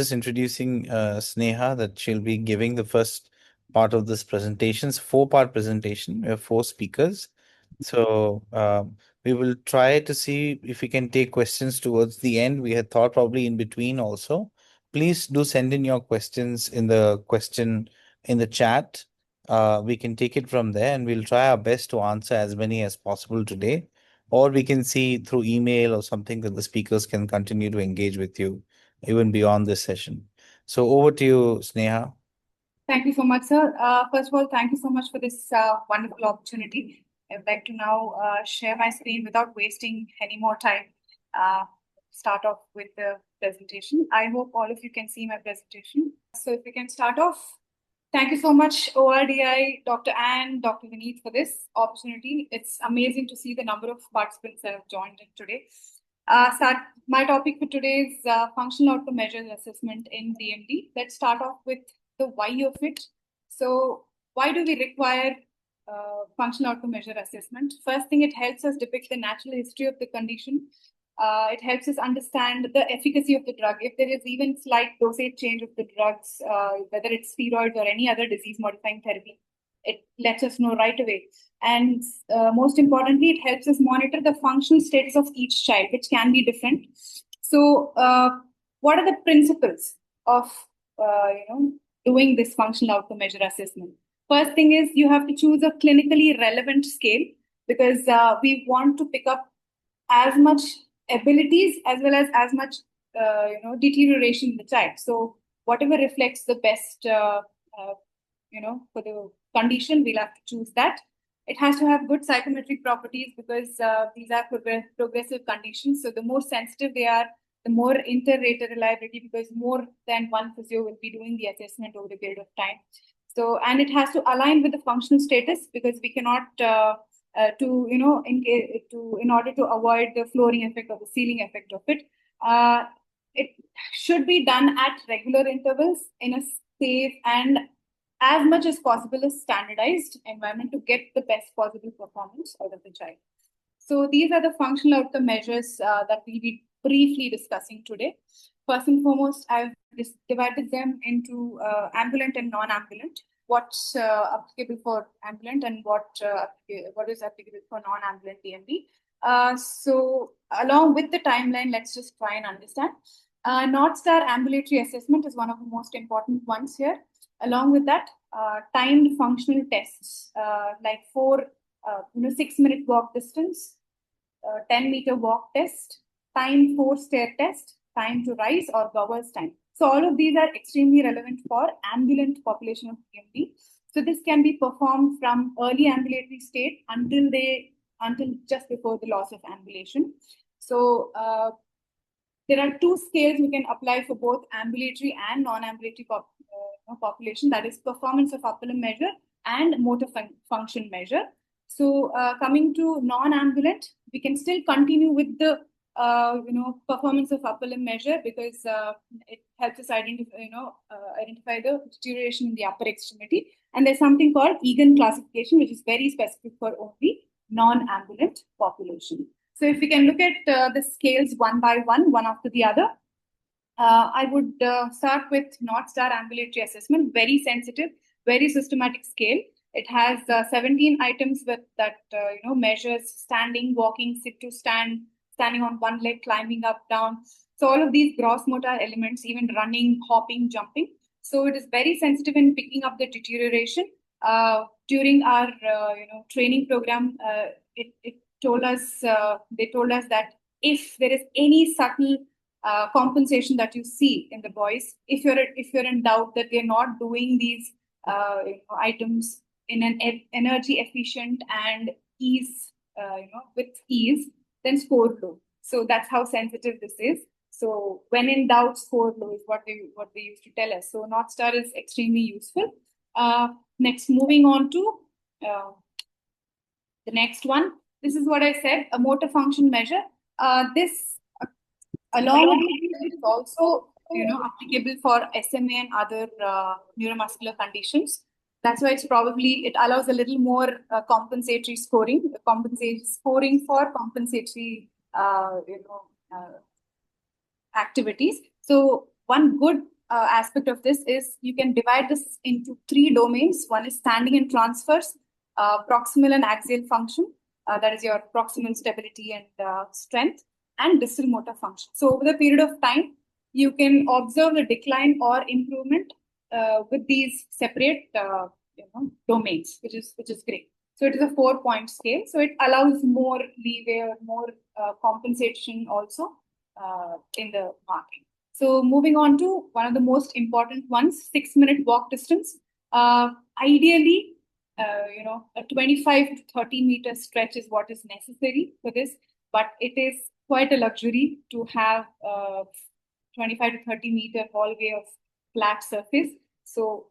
just introducing Sneha, that she'll be giving the first part of this presentation. It's a four-part presentation. We have four speakers. So we will try to see if we can take questions towards the end. We had thought probably in between also. Please do send in your questions in the chat. We can take it from there, and we'll try our best to answer as many as possible today. Or we can see through email or something that the speakers can continue to engage with you even beyond this session. So over to you, Sneha. Thank you so much, sir. First of all, thank you so much for this wonderful opportunity. I would like to now share my screen without wasting any more time. Start off with the presentation. I hope all of you can see my presentation. So if we can start off. Thank you so much, ORDI, Dr. Anne, Dr. Vineet, for this opportunity. It's amazing to see the number of participants that have joined in today. My topic for today is functional outcome measures assessment in DMD. Let's start off with the why of it. So why do we require functional outcome measure assessment? First thing, it helps us depict the natural history of the condition. It helps us understand the efficacy of the drug. If there is even slight dosage change of the drugs, whether it's steroids or any other disease-modifying therapy, it lets us know right away. And most importantly, it helps us monitor the functional status of each child, which can be different. So what are the principles of doing this functional outcome measure assessment? First thing is you have to choose a clinically relevant scale, because we want to pick up as much abilities as well as much deterioration in the child. So whatever reflects the best for the condition, we'll have to choose that. It has to have good psychometric properties, because these are progressive conditions. So the more sensitive they are, the more inter-rater reliability, because more than one physio will be doing the assessment over a period of time. So, and it has to align with the functional status, because we cannot in order to avoid the flooring effect or the ceiling effect of it. It should be done at regular intervals in a safe and as much as possible a standardized environment to get the best possible performance out of the child. So these are the functional outcome measures that we'll be briefly discussing today. First and foremost, I've divided them into ambulant and non-ambulant. What's applicable for ambulant and what is applicable for non-ambulant DMD. So along with the timeline, let's just try and understand. North Star ambulatory assessment is one of the most important ones here. Along with that, timed functional tests like 6-minute walk distance, 10-meter walk test, time 4-stair test, time to rise, or Gower's time. So all of these are extremely relevant for ambulant population of DMD. So this can be performed from early ambulatory state until just before the loss of ambulation. So there are two scales we can apply for both ambulatory and non-ambulatory population. That is performance of upper limb measure and motor function measure. So coming to non-ambulant, we can still continue with the performance of upper limb measure, because it helps us identify the deterioration in the upper extremity. And there's something called Egan classification, which is very specific for only non-ambulant population. So if we can look at the scales one by one after the other, I would start with North Star ambulatory assessment. Very sensitive, very systematic scale. It has 17 items with that measures standing, walking, sit to stand, standing on one leg, climbing up, down. So all of these gross motor elements, even running, hopping, jumping. So it is very sensitive in picking up the deterioration. During our training program, they told us that if there is any subtle compensation that you see in the boys, if you're in doubt that they're not doing these items in an energy efficient and ease, with ease, then score low. So that's how sensitive this is. So when in doubt, score low is what they used to tell us. So North Star is extremely useful. Next, moving on to the next one. This is what I said, a motor function measure. This along with it is also applicable for SMA and other neuromuscular conditions. That's why it allows a little more compensatory scoring, scoring for compensatory activities. So one good aspect of this is you can divide this into 3 domains. One is standing and transfers, proximal and axial function, that is your proximal stability and strength, and distal motor function. So over the period of time, you can observe the decline or improvement with these separate domains, which is great. So it is a 4-point scale. So it allows more leeway or more compensation also in the marking. So moving on to one of the most important ones, 6-minute walk distance. Ideally, a 25 to 30-meter stretch is what is necessary for this, but it is quite a luxury to have 25 to 30-meter hallway of flat surface. So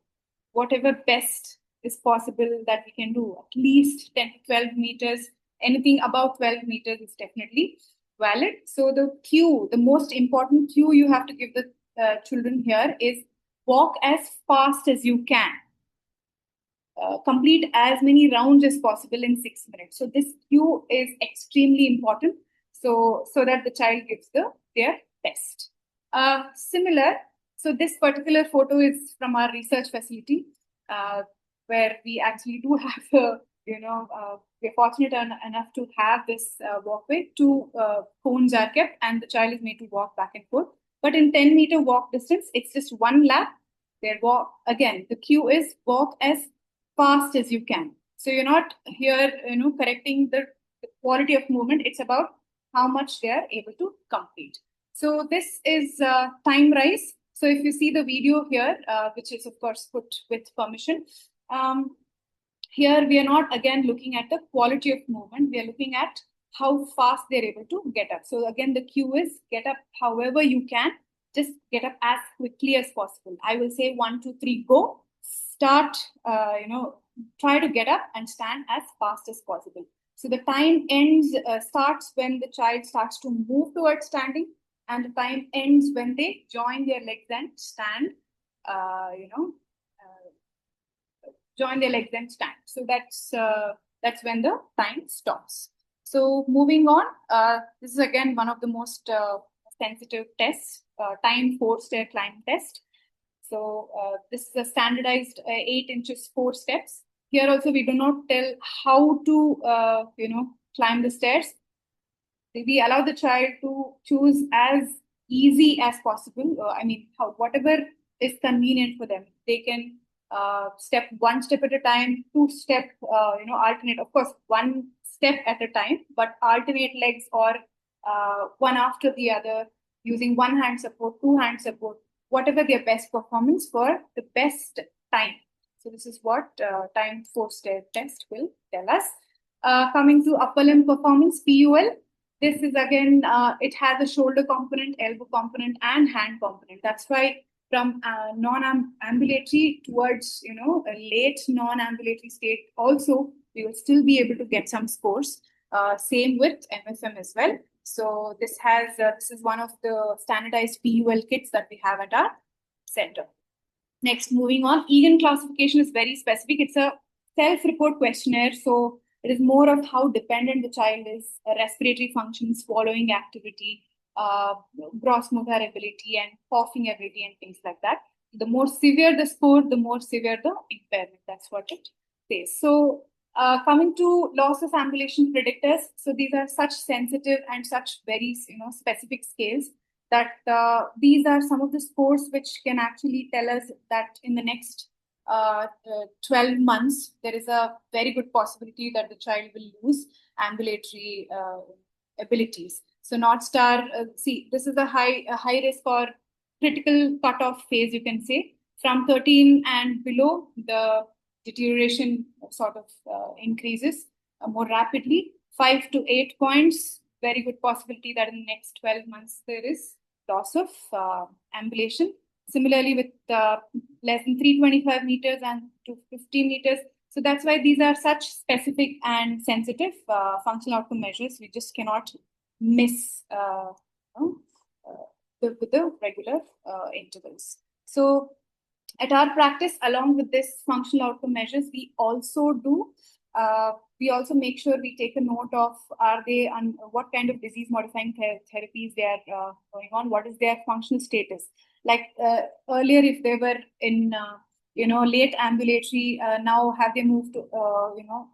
whatever best is possible that we can do, at least 10 to 12 meters, anything above 12 meters is definitely valid. So the cue, the most important cue you have to give the children here is walk as fast as you can. Complete as many rounds as possible in 6 minutes. So this cue is extremely important. So that the child gives their best. Similar. So this particular photo is from our research facility, where we actually do have we're fortunate enough to have this walkway. 2 cones are kept, and the child is made to walk back and forth. But in 10-meter walk distance, it's just 1 lap. Their walk again. The cue is walk as fast as you can. So you're not here, correcting the quality of movement. It's about how much they are able to complete. So this is time rise. So if you see the video here, which is of course put with permission, here we are not again looking at the quality of movement. We are looking at how fast they're able to get up. So again, the cue is get up however you can. Just get up as quickly as possible. I will say 1, 2, 3, go. Start, try to get up and stand as fast as possible. So the time starts when the child starts to move towards standing, and the time ends when they join their legs and stand, join their legs and stand. So that's when the time stops. So moving on, this is again one of the most sensitive tests, time 4-stair climb test. So this is a standardized 8 inches 4 steps. Here also we do not tell how to climb the stairs. We allow the child to choose as easy as possible. Whatever is convenient for them. They can step 1 step at a time, 2 step, alternate. Of course, 1 step at a time, but alternate legs or one after the other, using 1 hand support, 2 hand support, whatever their best performance for the best time. So this is what time 4-stair test will tell us. Coming to upper limb performance, PUL. This is again, it has a shoulder component, elbow component, and hand component. That's why from non-ambulatory towards, a late non-ambulatory state also, we will still be able to get some scores. Same with MFM as well. So this is one of the standardized PUL kits that we have at our center. Next, moving on, Egan classification is very specific. It's a self-report questionnaire. So it is more of how dependent the child is, respiratory function, swallowing activity, gross motor ability, and coughing ability, and things like that. The more severe the score, the more severe the impairment. That's what it says. So coming to loss of ambulation predictors, so these are such sensitive and such very specific scales that these are some of the scores which can actually tell us that in the next 12 months, there is a very good possibility that the child will lose ambulatory abilities. So North Star, this is a high risk or critical cutoff phase, you can say. From 13 and below, the deterioration sort of increases more rapidly. 5 to 8 points, very good possibility that in the next 12 months there is loss of ambulation. Similarly, with less than 325 meters and 250 meters. So that's why these are such specific and sensitive functional outcome measures. We just cannot miss with the regular intervals. So at our practice, along with this functional outcome measures, we also do We also make sure we take a note of are they on what kind of disease modifying therapies they are going on, what is their functional status. Like earlier, if they were in late ambulatory, now have they moved to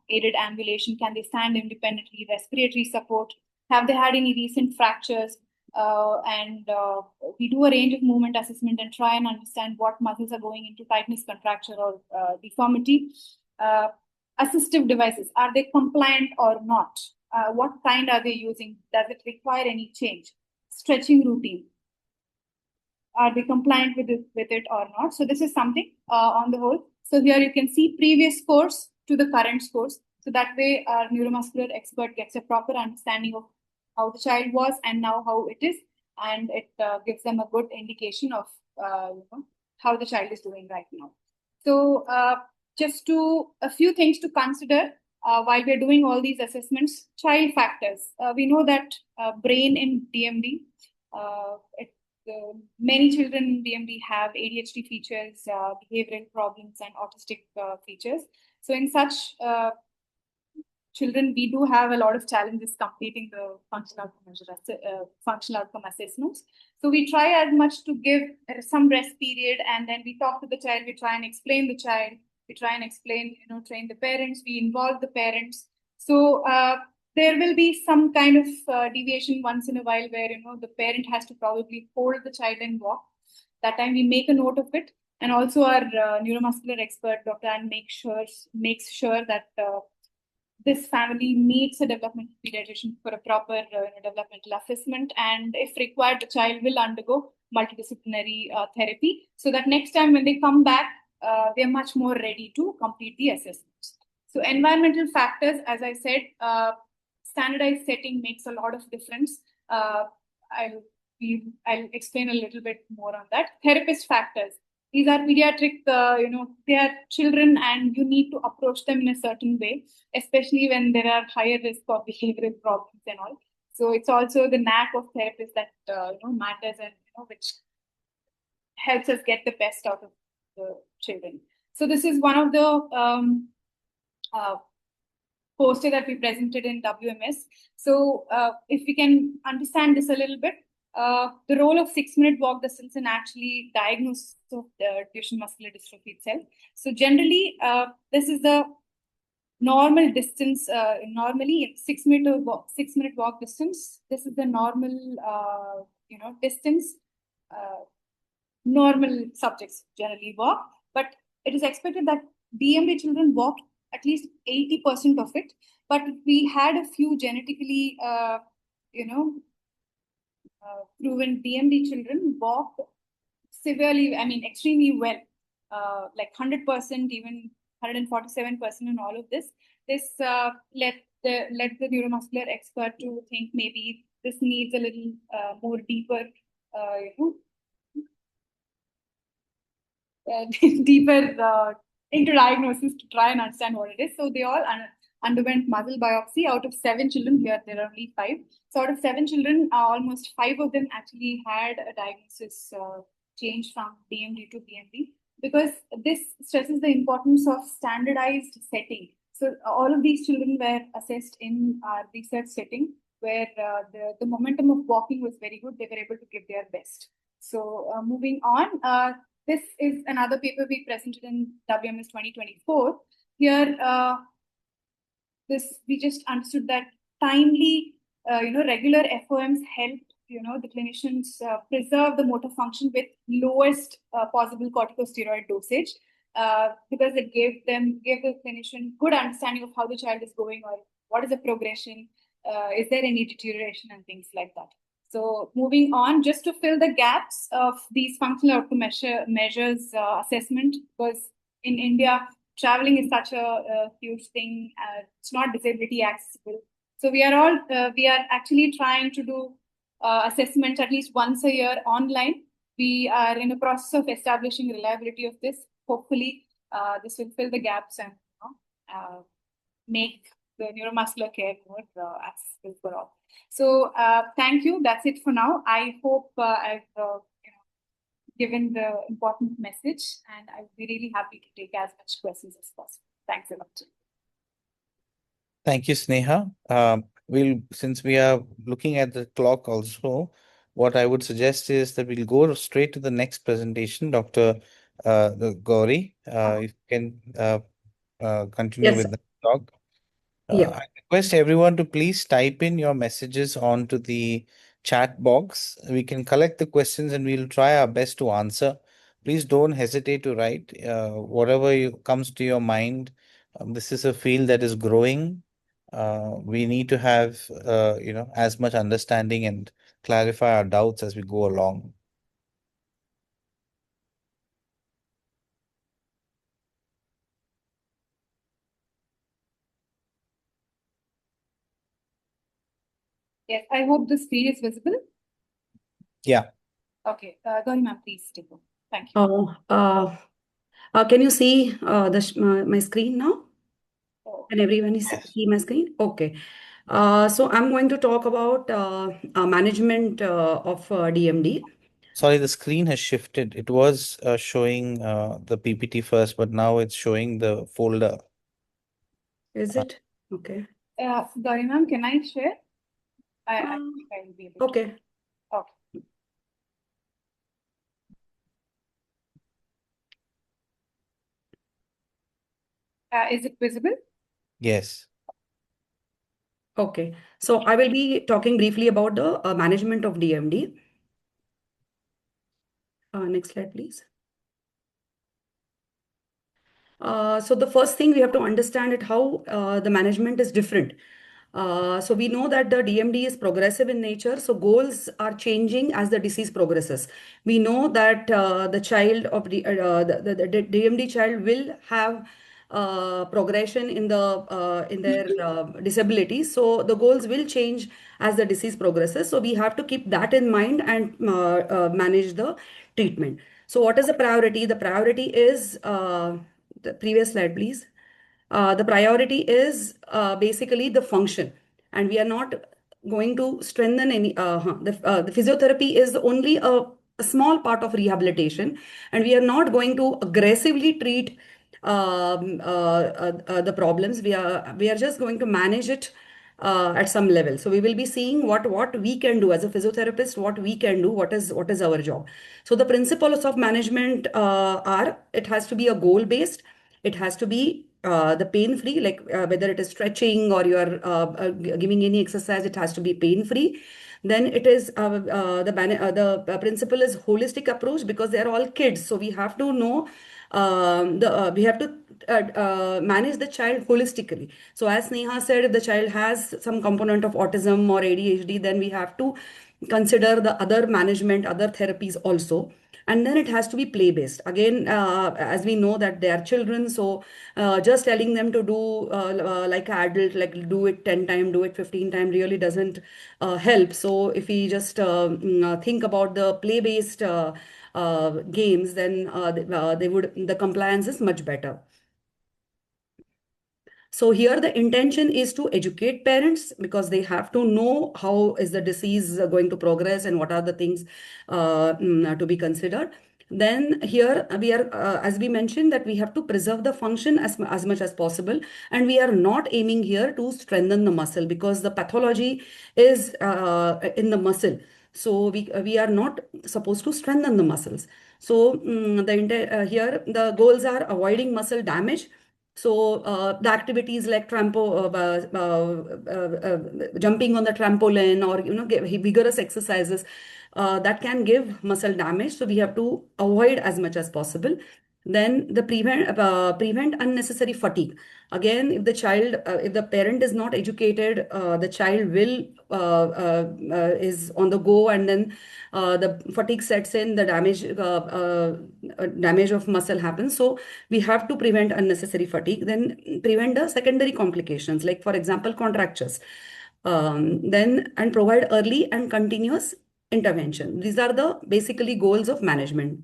aided ambulation? Can they stand independently? Respiratory support? Have they had any recent fractures? And we do a range of movement assessment and try and understand what muscles are going into tightness, contracture, or deformity. Assistive devices, are they compliant or not? What kind are they using? Does it require any change? Stretching routine, are they compliant with it or not? So this is something on the whole. So here you can see previous scores to the current scores. So that way our neuromuscular expert gets a proper understanding of how the child was and now how it is. And it gives them a good indication of how the child is doing right now. So just a few things to consider while we're doing all these assessments. Child factors. We know that brain in DMD, many children in DMD have ADHD features, behavioral problems, and autistic features. So in such children, we do have a lot of challenges completing the functional outcome assessments. So we try as much to give some rest period, and then we talk to the child. We try and explain the child. We try and explain, train the parents. We involve the parents. So there will be some kind of deviation once in a while where the parent has to probably hold the child and walk. That time we make a note of it, and also our neuromuscular expert, Dr. Ann, makes sure that this family meets a developmental pediatrician for a proper developmental assessment, and if required, the child will undergo multidisciplinary therapy, so that next time when they come back, they're much more ready to complete the assessments. So environmental factors, as I said, standardized setting makes a lot of difference. I'll explain a little bit more on that. Therapist factors. These are pediatric, they are children, and you need to approach them in a certain way, especially when there are higher risk of behavioral problems and all. So it's also the knack of therapists that matters, and which helps us get the best out of the children. So this is one of the poster that we presented in WMS. So if we can understand this a little bit, the role of 6-minute walk distance in actually diagnosis of Duchenne muscular dystrophy itself. So generally, this is the normal distance. Normally, 6-minute walk distance. This is the normal, distance. Normal subjects generally walk, but it is expected that DMD children walk at least 80% of it. But we had a few genetically, proven DMD children walk severely, extremely well, like 100%, even 147% in all of this. This led the neuromuscular expert to think maybe this needs a little more deeper, deeper into diagnosis to try and understand what it is. So they all underwent muscle biopsy. Out of 7 children, here there are only 5. So out of 7 children, almost 5 of them actually had a diagnosis change from DMD to BMD, because this stresses the importance of standardized setting. So all of these children were assessed in our research setting, where the momentum of walking was very good. They were able to give their best. So moving on, this is another paper we presented in WMS 2024. Here, we just understood that timely, regular FOMs helped, the clinicians preserve the motor function with lowest possible corticosteroid dosage, because it gave the clinician good understanding of how the child is going, or what is the progression, is there any deterioration, and things like that. So moving on, just to fill the gaps of these functional outcome measures assessment, because in India, traveling is such a huge thing. It's not disability accessible. So we are actually trying to do assessments at least once a year online. We are in the process of establishing reliability of this. Hopefully, this will fill the gaps and make the neuromuscular care more accessible for all. So thank you. That's it for now. I hope I've given the important message, and I'll be really happy to take as much questions as possible. Thanks a lot. Thank you, Sneha. Since we are looking at the clock also, what I would suggest is that we'll go straight to the next presentation, Dr. Gauri. If you can continue Yes. with the talk. Yeah. I request everyone to please type in your messages onto the chat box. We can collect the questions and we'll try our best to answer. Please don't hesitate to write whatever comes to your mind. This is a field that is growing. We need to have as much understanding and clarify our doubts as we go along. Yes, I hope this screen is visible. Yeah. Okay, Gauri ma'am, please take over. Thank you. Can you see my screen now? Oh, Can everyone Yes. see my screen? Okay. So I'm going to talk about management of DMD. Sorry, the screen has shifted. It was showing the PPT first, but now it's showing the folder. Is Uh, it? Okay. Gauri ma'am, can I share? I Uh, think I will be able to. okay. Okay. Is it visible? yes. Okay. So I will be talking briefly about the management of DMD. Next slide, please. So the first thing we have to understand it how the management is different. So we know that the DMD is progressive in nature. So goals are changing as the disease progresses. We know that the child of the DMD child will have progression in their disability. So the goals will change as the disease progresses. So we have to keep that in mind and manage the treatment. So what is the priority? The priority is the previous slide, please. The priority is basically the function, and we are not going to strengthen any. The physiotherapy is only a small part of rehabilitation, and we are not going to aggressively treat the problems. We are just going to manage it at some level. So we will be seeing what we can do as a physiotherapist, what we can do, what is our job. So the principles of management are it has to be a goal based, it has to be the pain free, like whether it is stretching or you are giving any exercise, it has to be pain free. Then it is the principle is holistic approach because they are all kids, so we have to know we have to manage the child holistically. So as Neha said, if the child has some component of autism or ADHD, then we have to consider the other management, other therapies also. And then it has to be play based again, as we know that they are children, so just telling them to do like an adult, like do it 10 times, do it 15 times, really doesn't help. So if we just think about the play based games, then the compliance is much better. So here the intention is to educate parents because they have to know how is the disease going to progress and what are the things to be considered. Then here we are, as we mentioned, that we have to preserve the function as much as possible. And we are not aiming here to strengthen the muscle because the pathology is in the muscle. So we are not supposed to strengthen the muscles. So here the goals are avoiding muscle damage. So the activities like jumping on the trampoline or vigorous exercises that can give muscle damage. So we have to avoid as much as possible. Then the prevent unnecessary fatigue. Again, if the parent is not educated, the child will is on the go, and then the fatigue sets in, the damage of muscle happens. So we have to prevent unnecessary fatigue, then prevent the secondary complications, like for example, contractures. Then and provide early and continuous intervention. These are the basically goals of management.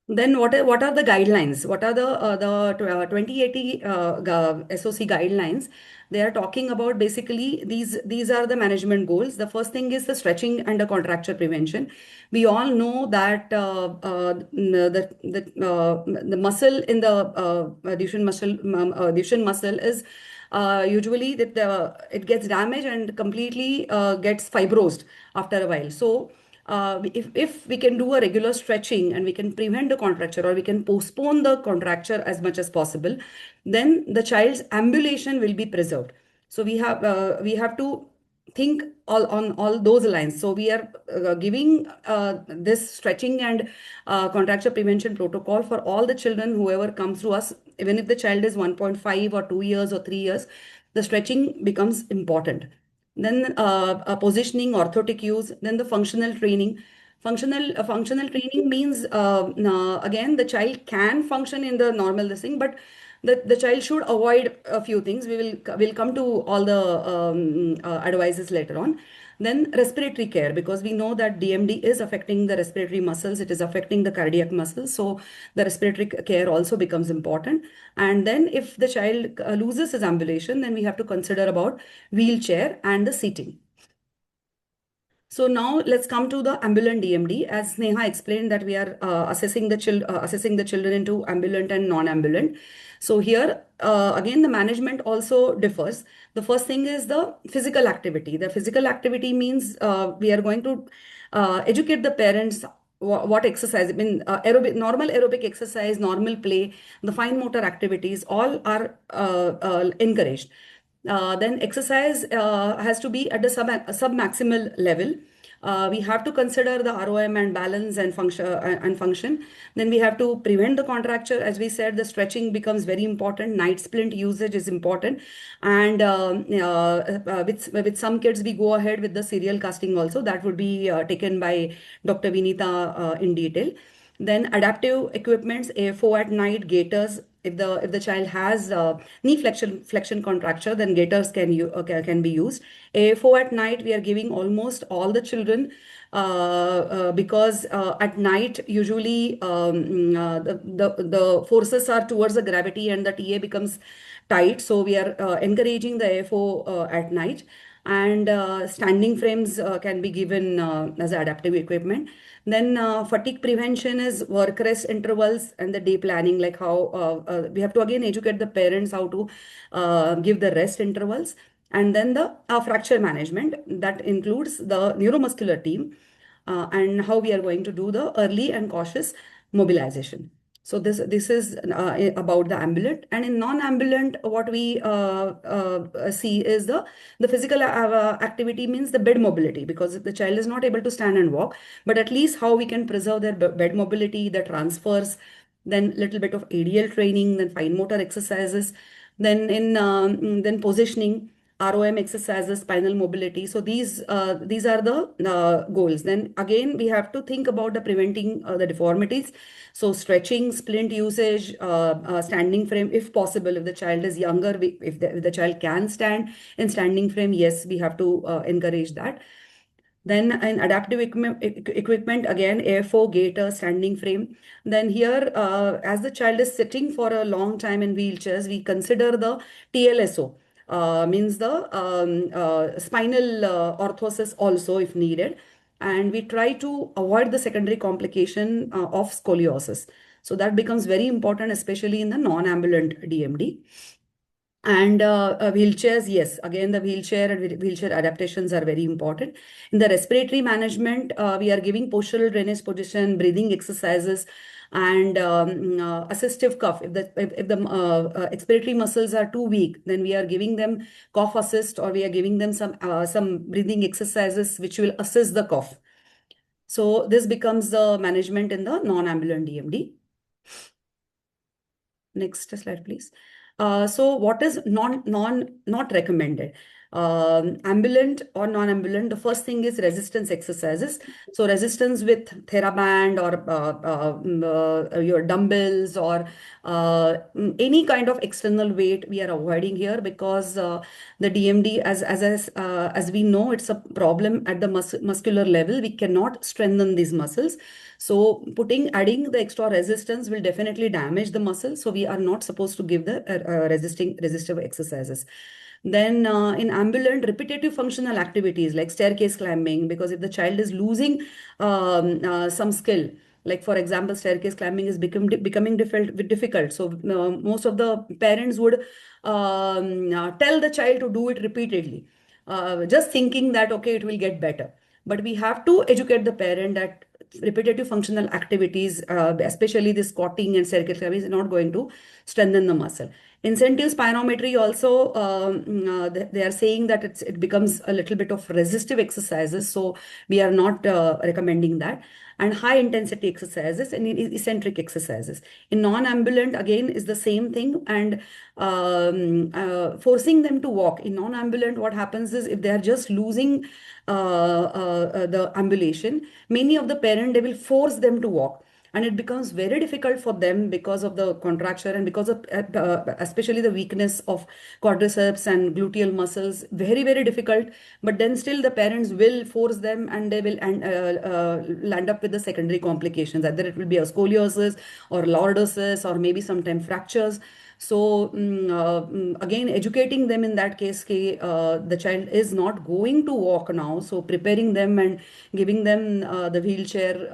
Then what are the guidelines? What are the 2080 SOC guidelines? They are talking about basically these are the management goals. The first thing is the stretching and the contracture prevention. We all know that the muscle in the Duchenne muscle is usually that it gets damaged and completely gets fibrosed after a while. So if we can do a regular stretching and we can prevent the contracture or we can postpone the contracture as much as possible, then the child's ambulation will be preserved. So we have to think all on all those lines. So we are giving this stretching and contracture prevention protocol for all the children whoever comes to us. Even if the child is 1.5 or 2 years or 3 years, the stretching becomes important. Then positioning, orthotic use, then the functional training. Functional training means again the child can function in the normal this thing, but the child should avoid a few things. We'll come to all the advices later on. Then respiratory care, because we know that DMD is affecting the respiratory muscles, it is affecting the cardiac muscles. So the respiratory care also becomes important. And then if the child loses his ambulation, then we have to consider about wheelchair and the seating. So now let's come to the ambulant DMD. As Neha explained that we are assessing the children into ambulant and non-ambulant. So here again the management also differs. The first thing is the physical activity. The physical activity means we are going to educate the parents what exercise. I mean normal aerobic exercise, normal play, the fine motor activities all are encouraged. Then exercise has to be at the sub-maximal level. We have to consider the ROM and balance and function. Then we have to prevent the contracture. As we said, the stretching becomes very important. Night splint usage is important. And with some kids, we go ahead with the serial casting also. That would be taken by Dr. Vinita in detail. Then adaptive equipments, AFO at night, gaiters. If the child has knee flexion contracture, then gaiters can be used. AFO at night, we are giving almost all the children because at night usually the forces are towards the gravity and the TA becomes tight. So we are encouraging the AFO at night. And standing frames can be given as adaptive equipment. Then fatigue prevention is work rest intervals and the day planning, like how we have to again educate the parents how to give the rest intervals. And then the fracture management, that includes the neuromuscular team and how we are going to do the early and cautious mobilization. So this is about the ambulant. And in non-ambulant, what we see is the physical activity means the bed mobility, because the child is not able to stand and walk, but at least how we can preserve their bed mobility, the transfers, then little bit of ADL training, then fine motor exercises, then positioning, ROM exercises, spinal mobility. So these are the goals. Then again, we have to think about the preventing the deformities. So stretching, splint usage, standing frame, if possible. If the child is younger, if the child can stand in standing frame, yes, we have to encourage that. Then in adaptive equipment, again, AFO, gaiter, standing frame. Then here, as the child is sitting for a long time in wheelchairs, we consider the TLSO, means the spinal orthosis also if needed. And we try to avoid the secondary complication of scoliosis. So that becomes very important, especially in the non-ambulant DMD. And wheelchairs, yes, again, the wheelchair and wheelchair adaptations are very important. In the respiratory management, we are giving postural drainage position, breathing exercises, and assistive cough. If the expiratory muscles are too weak, then we are giving them cough assist, or we are giving them some breathing exercises which will assist the cough. So this becomes the management in the non-ambulant DMD. Next slide, please. So what is not recommended? Ambulant or non-ambulant, the first thing is resistance exercises. So resistance with TheraBand or your dumbbells or any kind of external weight we are avoiding here, because the DMD, as we know, it's a problem at the muscular level. We cannot strengthen these muscles. So adding the extra resistance will definitely damage the muscle. So we are not supposed to give the resistive exercises. Then in ambulant, repetitive functional activities like staircase climbing, because if the child is losing some skill, like for example, staircase climbing is becoming difficult. So most of the parents would tell the child to do it repeatedly, just thinking that, okay, it will get better. But we have to educate the parent that repetitive functional activities, especially the squatting and staircase climbing, is not going to strengthen the muscle. Incentive spirometry also, they are saying that it becomes a little bit of resistive exercises, so we are not recommending that. And high intensity exercises and eccentric exercises. In non-ambulant, again, is the same thing, and forcing them to walk. In non-ambulant, what happens is if they are just losing the ambulation, many of the parents, they will force them to walk, and it becomes very difficult for them because of the contraction and because of especially the weakness of quadriceps and gluteal muscles. Very, very difficult. But then still the parents will force them, and they will land up with the secondary complications. Either it will be a scoliosis or lordosis or maybe sometimes fractures. So again, educating them in that case, the child is not going to walk now. So preparing them and giving them the wheelchair,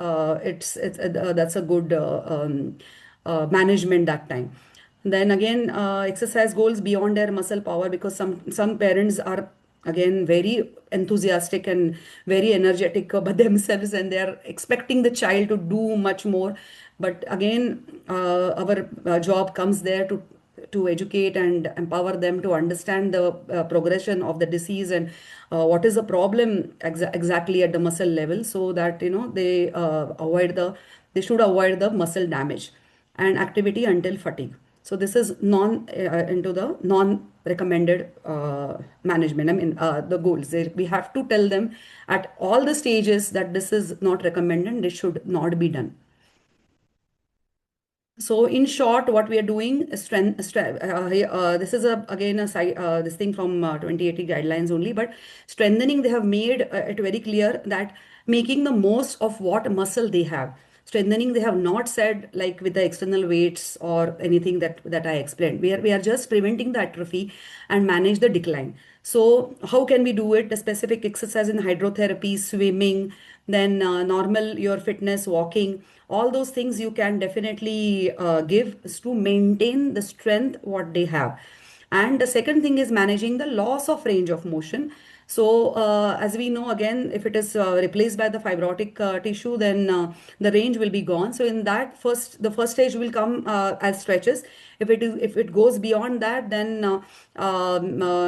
that's a good management that time. Then again, exercise goals beyond their muscle power, because some parents are again very enthusiastic and very energetic about themselves, and they are expecting the child to do much more. But again, our job comes there to educate and empower them to understand the progression of the disease and what is the problem exactly at the muscle level, so that they should avoid the muscle damage and activity until fatigue. So this is into the non recommended management. I mean, the goals. We have to tell them at all the stages that this is not recommended, this should not be done. So in short, what we are doing is this is again this thing from 2080 guidelines only, but strengthening, they have made it very clear that making the most of what muscle they have. Strengthening, they have not said like with the external weights or anything that I explained. We are just preventing the atrophy and manage the decline. So how can we do it? The specific exercise in hydrotherapy, swimming, then normal your fitness, walking, all those things you can definitely give to maintain the strength what they have. And the second thing is managing the loss of range of motion. So as we know, again, if it is replaced by the fibrotic tissue, then the range will be gone. So in that the first stage will come as stretches. If it goes beyond that, then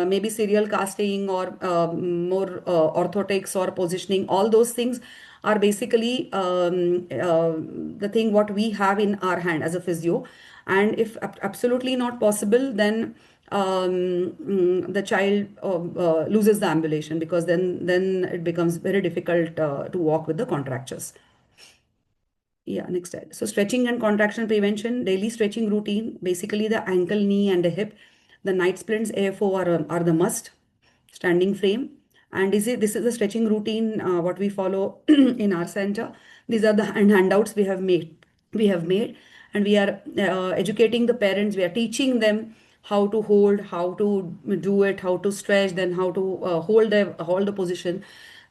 maybe serial casting or more orthotics or positioning, all those things are basically the thing what we have in our hand as a physio. And if absolutely not possible, then the child loses the ambulation, because then it becomes very difficult to walk with the contractures. Yeah, next slide. So stretching and contraction prevention, daily stretching routine, basically the ankle, knee, and the hip. The night splints, AFO are the must. Standing frame. And this is the stretching routine what we follow in our center. These are the handouts we have made. And we are educating the parents. We are teaching them how to hold, how to do it, how to stretch, then how to hold the position.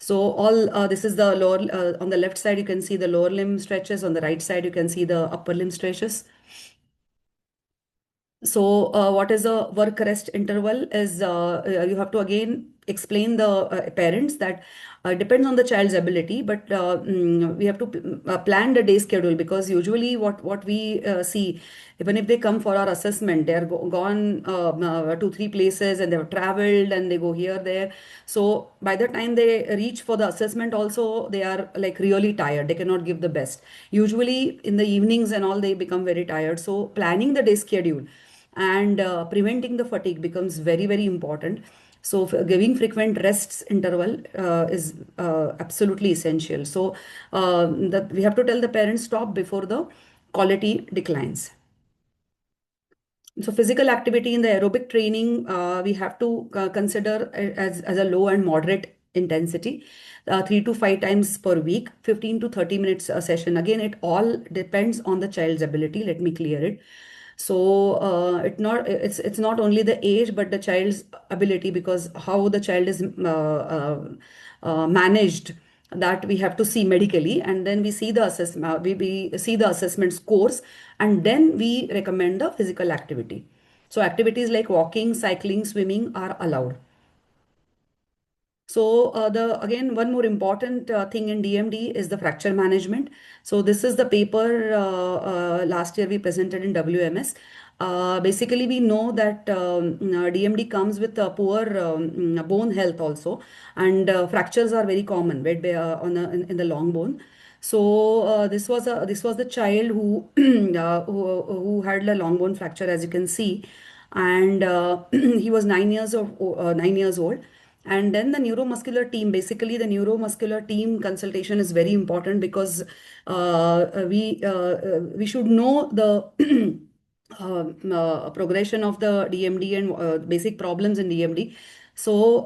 So all this is the lower, on the left side you can see the lower limb stretches, on the right side you can see the upper limb stretches. So what is a work rest interval is you have to again explain the parents that depends on the child's ability, but we have to plan the day schedule, because usually what we see, even if they come for our assessment, they are gone 2-3 places and they have traveled and they go here there. So by the time they reach for the assessment also, they are like really tired. They cannot give the best. Usually in the evenings and all, they become very tired. So planning the day schedule and preventing the fatigue becomes very, very important. So giving frequent rests interval is absolutely essential. So we have to tell the parents stop before the quality declines. So physical activity in the aerobic training, we have to consider as a low and moderate intensity, 3 to 5 times per week, 15 to 30 minutes a session. Again, it all depends on the child's ability. Let me clear it. So it's not only the age but the child's ability, because how the child is managed, that we have to see medically, and then we see the assessment, we see the assessment scores, and then we recommend the physical activity. So activities like walking, cycling, swimming are allowed. So again, one more important thing in DMD is the fracture management. So this is the paper last year we presented in WMS. Basically, we know that DMD comes with poor bone health also, and fractures are very common in the long bone. So this was the child who who had a long bone fracture, as you can see, and he was 9 years old. And then the neuromuscular team, basically the neuromuscular team consultation is very important, because we should know the progression of the DMD and basic problems in DMD. So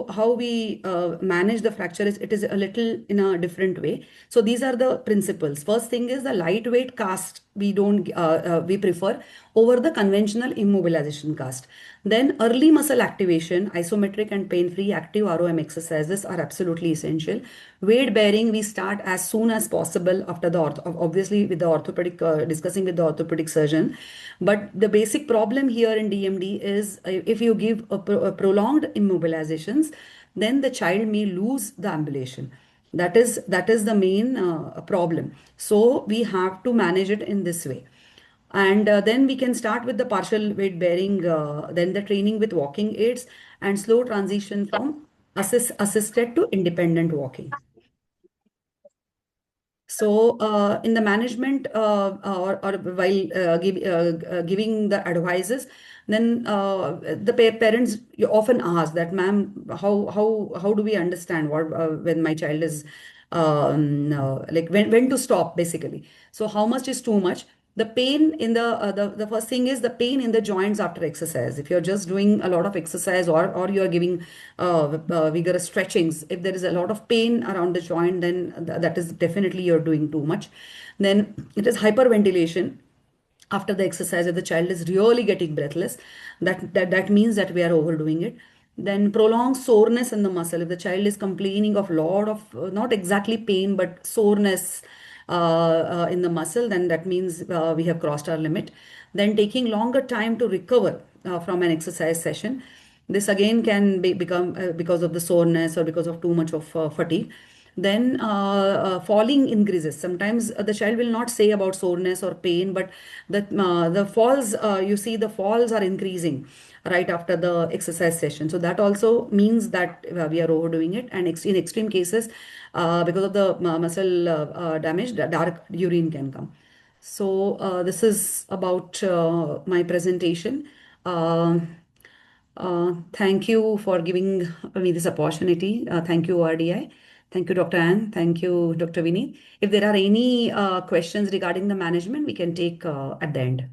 how we manage the fracture is, it is a little in a different way. So these are the principles. First thing is the lightweight cast we prefer over the conventional immobilization cast. Then early muscle activation, isometric and pain-free active ROM exercises are absolutely essential. Weight bearing, we start as soon as possible after the obviously with the orthopedic, discussing with the orthopedic surgeon. But the basic problem here in DMD is if you give a prolonged immobilizations, then the child may lose the ambulation. That is the main problem. So we have to manage it in this way. And then we can start with the partial weight bearing, then the training with walking aids, and slow transition from assisted to independent walking. So in the management or while giving the advices, then the parents, you often ask that, ma'am, how do we understand what when my child is like when to stop, basically. So how much is too much? The pain in the first thing is the pain in the joints after exercise. If you're just doing a lot of exercise, or you're giving vigorous stretchings, if there is a lot of pain around the joint, then that is definitely you're doing too much. Then it is hyperventilation after the exercise. If the child is really getting breathless, that means that we are overdoing it. Then prolonged soreness in the muscle. If the child is complaining of lot of not exactly pain but soreness in the muscle, then that means we have crossed our limit. Then taking longer time to recover from an exercise session. This again can become because of the soreness or because of too much of fatigue. Then falling increases. Sometimes the child will not say about soreness or pain, but the falls, you see the falls are increasing right after the exercise session. So that also means that we are overdoing it. And in extreme cases, because of the muscle damage, dark urine can come. So this is about my presentation. Thank you for giving me this opportunity. Thank you, RDI. Thank you, Dr. Ann. Thank you, Dr. Vineet. If there are any questions regarding the management, we can take at the end.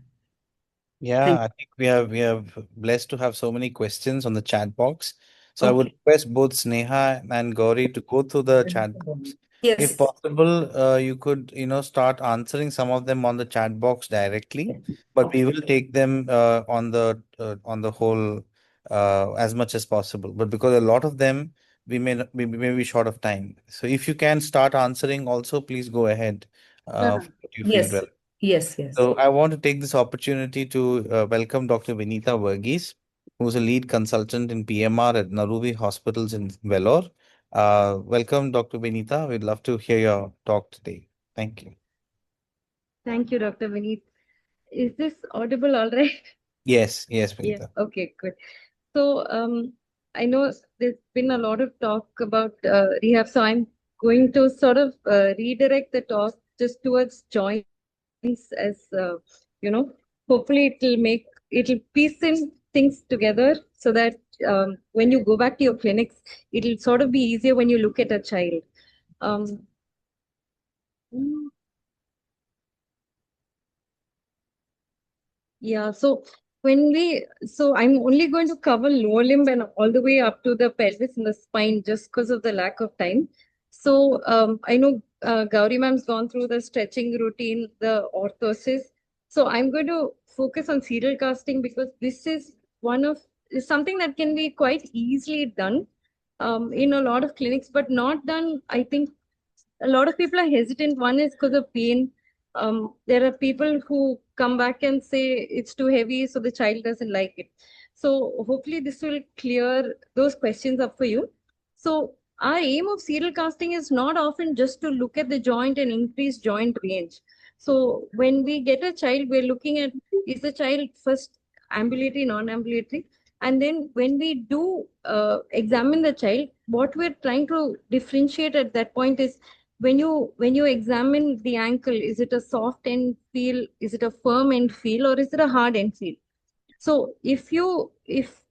Yeah, Thank I think we have blessed to have so many questions on the chat box. So I would Okay. request both Sneha and Gauri to go through the chat box. If Yes. possible, you could, start answering some of them on the chat box directly, but we Okay. will take them on the whole as much as possible. But because a lot of them we may be short of time. So if you can start answering also, please go ahead. If you feel Yes. well. Yes. Yes. So I want to take this opportunity to welcome Dr. Vinita Verghese, who's a lead consultant in PMR at Naruvi Hospitals in Vellore. Welcome, Dr. Vinita. We'd love to hear your talk today. Thank you. Thank you, Dr. Vineet. Is this audible all right? Yes, yes, Yeah, Vinita. okay, good. So, I know there's been a lot of talk about rehab, so I'm going to sort of redirect the talk just towards joints as, you know, hopefully it'll piece in things together so that when you go back to your clinics, it'll sort of be easier when you look at a child. Yeah, so I'm only going to cover lower limb and all the way up to the pelvis and the spine just because of the lack of time. So I know Gauri ma'am's gone through the stretching routine, the orthosis. So I'm going to focus on serial casting because this is something that can be quite easily done in a lot of clinics, but not done, I think, a lot of people are hesitant. One is because of pain. There are people who come back and say it's too heavy, so the child doesn't like it. So hopefully this will clear those questions up for you. So our aim of serial casting is not often just to look at the joint and increase joint range. So when we get a child, we're looking at, is the child first ambulatory, non-ambulatory? And then when we do examine the child, what we're trying to differentiate at that point is, when you examine the ankle, is it a soft end feel, is it a firm end feel, or is it a hard end feel? So if you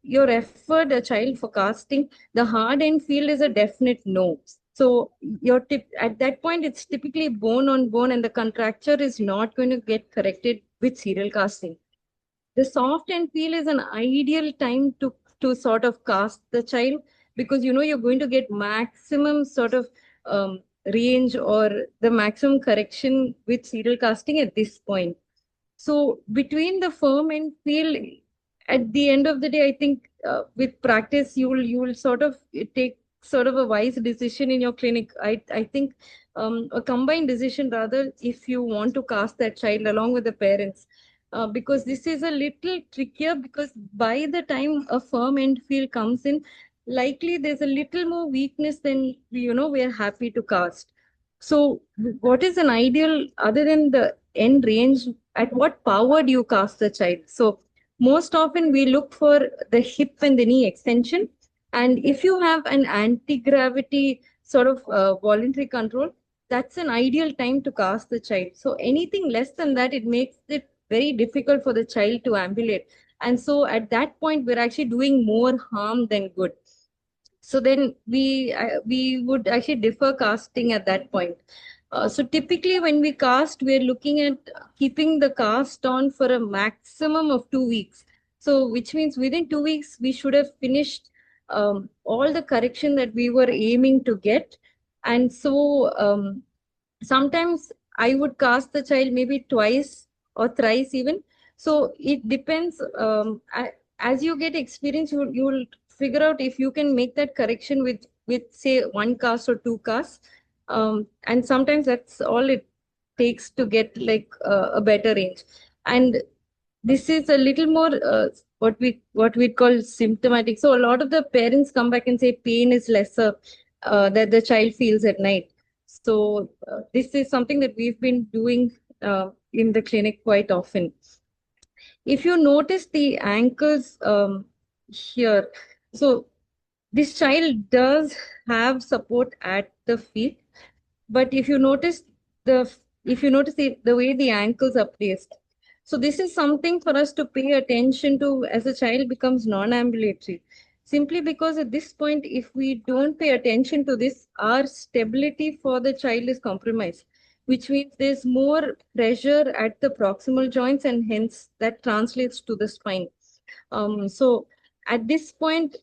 referred a child for casting, the hard end feel is a definite no. So your tip at that point, it's typically bone on bone, and the contracture is not going to get corrected with serial casting. The soft end feel is an ideal time to sort of cast the child, because you're going to get maximum sort of range or the maximum correction with serial casting at this point. So between the firm and feel, at the end of the day, I think with practice you will sort of take sort of a wise decision in your clinic. I think a combined decision rather, if you want to cast that child along with the parents, because this is a little trickier, because by the time a firm end feel comes in, likely there's a little more weakness than we're happy to cast. So what is an ideal, other than the end range, at what power do you cast the child? So most often we look for the hip and the knee extension. And if you have an anti-gravity sort of voluntary control, that's an ideal time to cast the child. So anything less than that, it makes it very difficult for the child to ambulate. And so at that point, we're actually doing more harm than good. So then we would actually defer casting at that point. So typically when we cast, we're looking at keeping the cast on for a maximum of 2 weeks. So which means within 2 weeks, we should have finished all the correction that we were aiming to get. And so sometimes I would cast the child maybe twice or thrice even. So it depends. As you get experience, you'll figure out if you can make that correction with say one cast or two casts. And sometimes that's all it takes to get like a better range. And this is a little more what we call symptomatic. So a lot of the parents come back and say pain is lesser that the child feels at night. So this is something that we've been doing in the clinic quite often. If you notice the ankles here, so this child does have support at the feet, but if you notice the way the ankles are placed, so this is something for us to pay attention to as a child becomes non-ambulatory. Simply because at this point, if we don't pay attention to this, our stability for the child is compromised, which means there's more pressure at the proximal joints, and hence that translates to the spine. So at this point,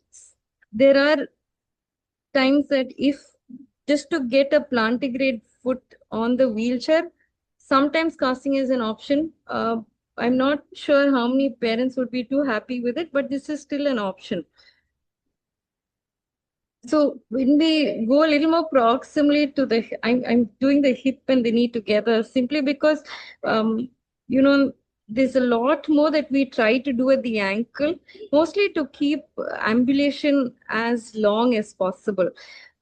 there are times that if just to get a plantigrade foot on the wheelchair, sometimes casting is an option. I'm not sure how many parents would be too happy with it, but this is still an option. So when we go a little more proximally to the, I'm doing the hip and the knee together simply because, there's a lot more that we try to do at the ankle, mostly to keep ambulation as long as possible.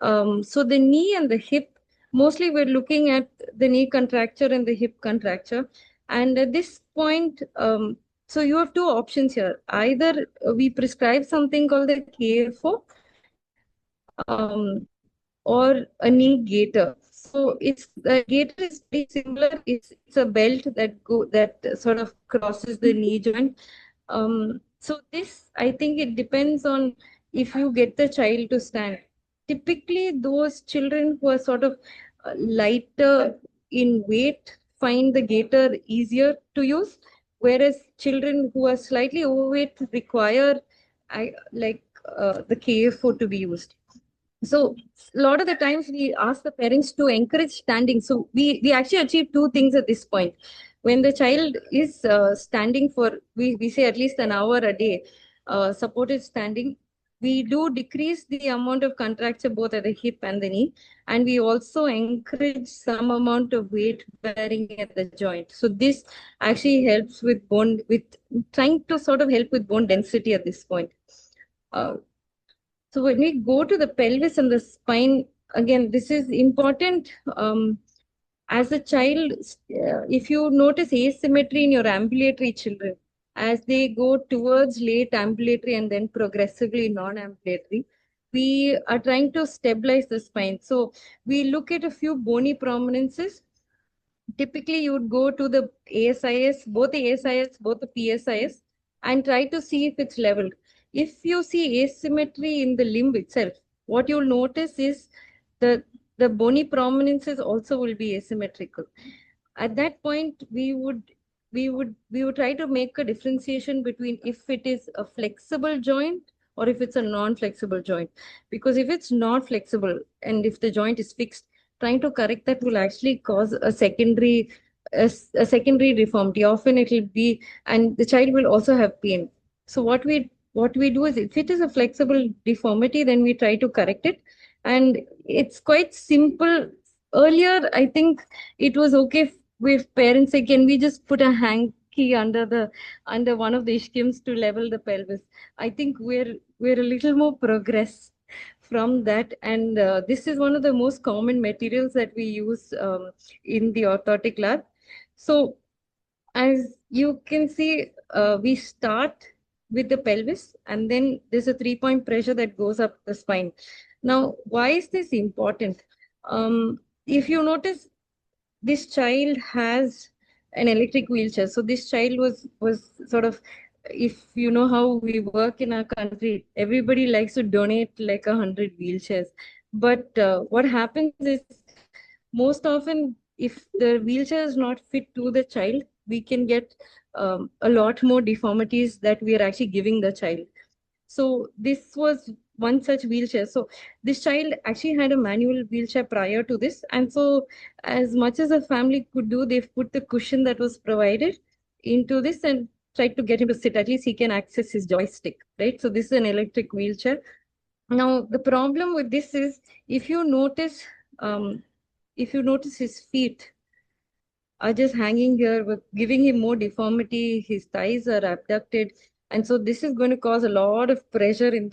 So the knee and the hip, mostly we're looking at the knee contracture and the hip contracture. And at this point, so you have two options here. Either we prescribe something called the KFO, or a knee gaiter. So it's the gaiter is very similar. It's a belt that sort of crosses the knee joint. So this, I think it depends on if you get the child to stand. Typically, those children who are sort of lighter in weight find the gaiter easier to use, whereas children who are slightly overweight require the KF4 to be used. So a lot of the times we ask the parents to encourage standing. So we actually achieve two things at this point. When the child is standing for, we say at least an hour a day, supported standing, we do decrease the amount of contracture both at the hip and the knee. And we also encourage some amount of weight bearing at the joint. So this actually helps with trying to sort of help with bone density at this point. So when we go to the pelvis and the spine, again, this is important. As a child, if you notice asymmetry in your ambulatory children, as they go towards late ambulatory and then progressively non-ambulatory, we are trying to stabilize the spine. So we look at a few bony prominences. Typically, you would go to the ASIS, both the ASIS, both the PSIS, and try to see if it's leveled. If you see asymmetry in the limb itself, what you'll notice is the the bony prominences also will be asymmetrical. At that point, we would try to make a differentiation between if it is a flexible joint or if it's a non-flexible joint. Because if it's not flexible and if the joint is fixed, trying to correct that will actually cause a secondary deformity. Often it will be, and the child will also have pain. So what we do is, if it is a flexible deformity, then we try to correct it. And it's quite simple. Earlier, I think it was okay if parents say, can we just put a hanky under one of the ischiums to level the pelvis? I think we're a little more progress from that. And this is one of the most common materials that we use in the orthotic lab. So as you can see, we start with the pelvis, and then there's a 3-point pressure that goes up the spine. Now, why is this important? If you notice, this child has an electric wheelchair. So this child was sort of, if you know how we work in our country, everybody likes to donate like 100 wheelchairs. But what happens is, most often, if the wheelchair is not fit to the child, we can get a lot more deformities that we are actually giving the child. So this was one such wheelchair. So this child actually had a manual wheelchair prior to this. And so as much as a family could do, they've put the cushion that was provided into this and tried to get him to sit. At least he can access his joystick, right? So this is an electric wheelchair. Now, the problem with this is, if you notice, his feet are just hanging here, with giving him more deformity. His thighs are abducted, and so this is going to cause a lot of pressure in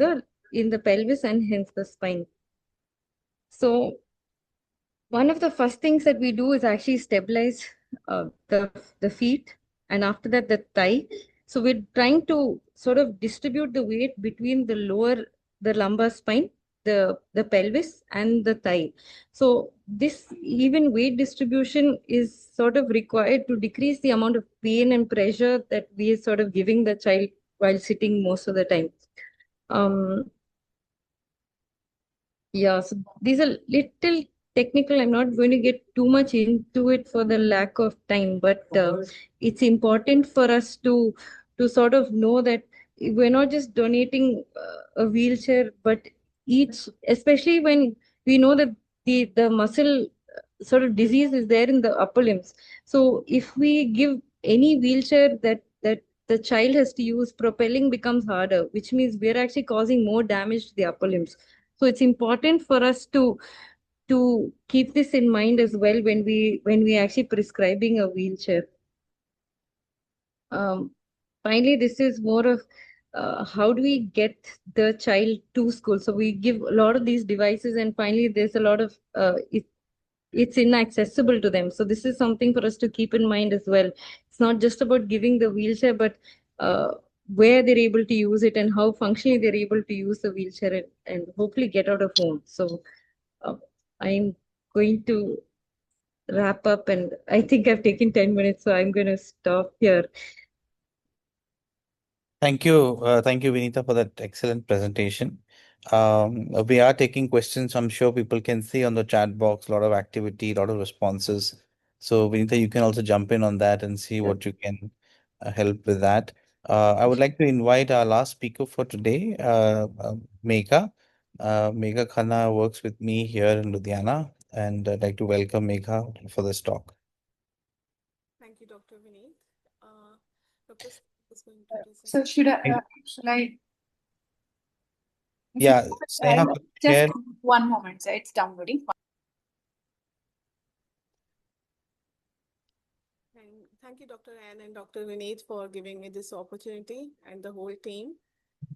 the pelvis and hence the spine. So one of the first things that we do is actually stabilize the feet, and after that the thigh. So we're trying to sort of distribute the weight between the lumbar spine, the pelvis, and the thigh. So this even weight distribution is sort of required to decrease the amount of pain and pressure that we are sort of giving the child while sitting most of the time. Yeah, so these are little technical. I'm not going to get too much into it for the lack of time, but it's important for us to sort of know that we're not just donating a wheelchair, but especially when we know that the muscle sort of disease is there in the upper limbs. So if we give any wheelchair that the child has to use, propelling becomes harder, which means we're actually causing more damage to the upper limbs. So it's important for us to keep this in mind as well when we actually prescribing a wheelchair. Finally, this is more of how do we get the child to school? So we give a lot of these devices, and finally, there's a lot of it's inaccessible to them. So this is something for us to keep in mind as well. It's not just about giving the wheelchair, but where they're able to use it and how functionally they're able to use the wheelchair and hopefully get out of home. So I'm going to wrap up, and I think I've taken 10 minutes, so I'm going to stop here. Thank you, Vinita, for that excellent presentation. We are taking questions. I'm sure people can see on the chat box a lot of activity, a lot of responses. So, Vinita, you can also jump in on that and see what you can help with that. I would like to invite our last speaker for today, Megha. Megha Khanna works with me here in Ludhiana, and I'd like to welcome Megha for this talk. Thank you, Dr. Vineet. Dr. is going to present. So should I? Yeah, Sneha, could you Just share? one moment, sir. It's downloading. And thank you, Dr. Ann and Dr. Vineet, for giving me this opportunity and the whole team.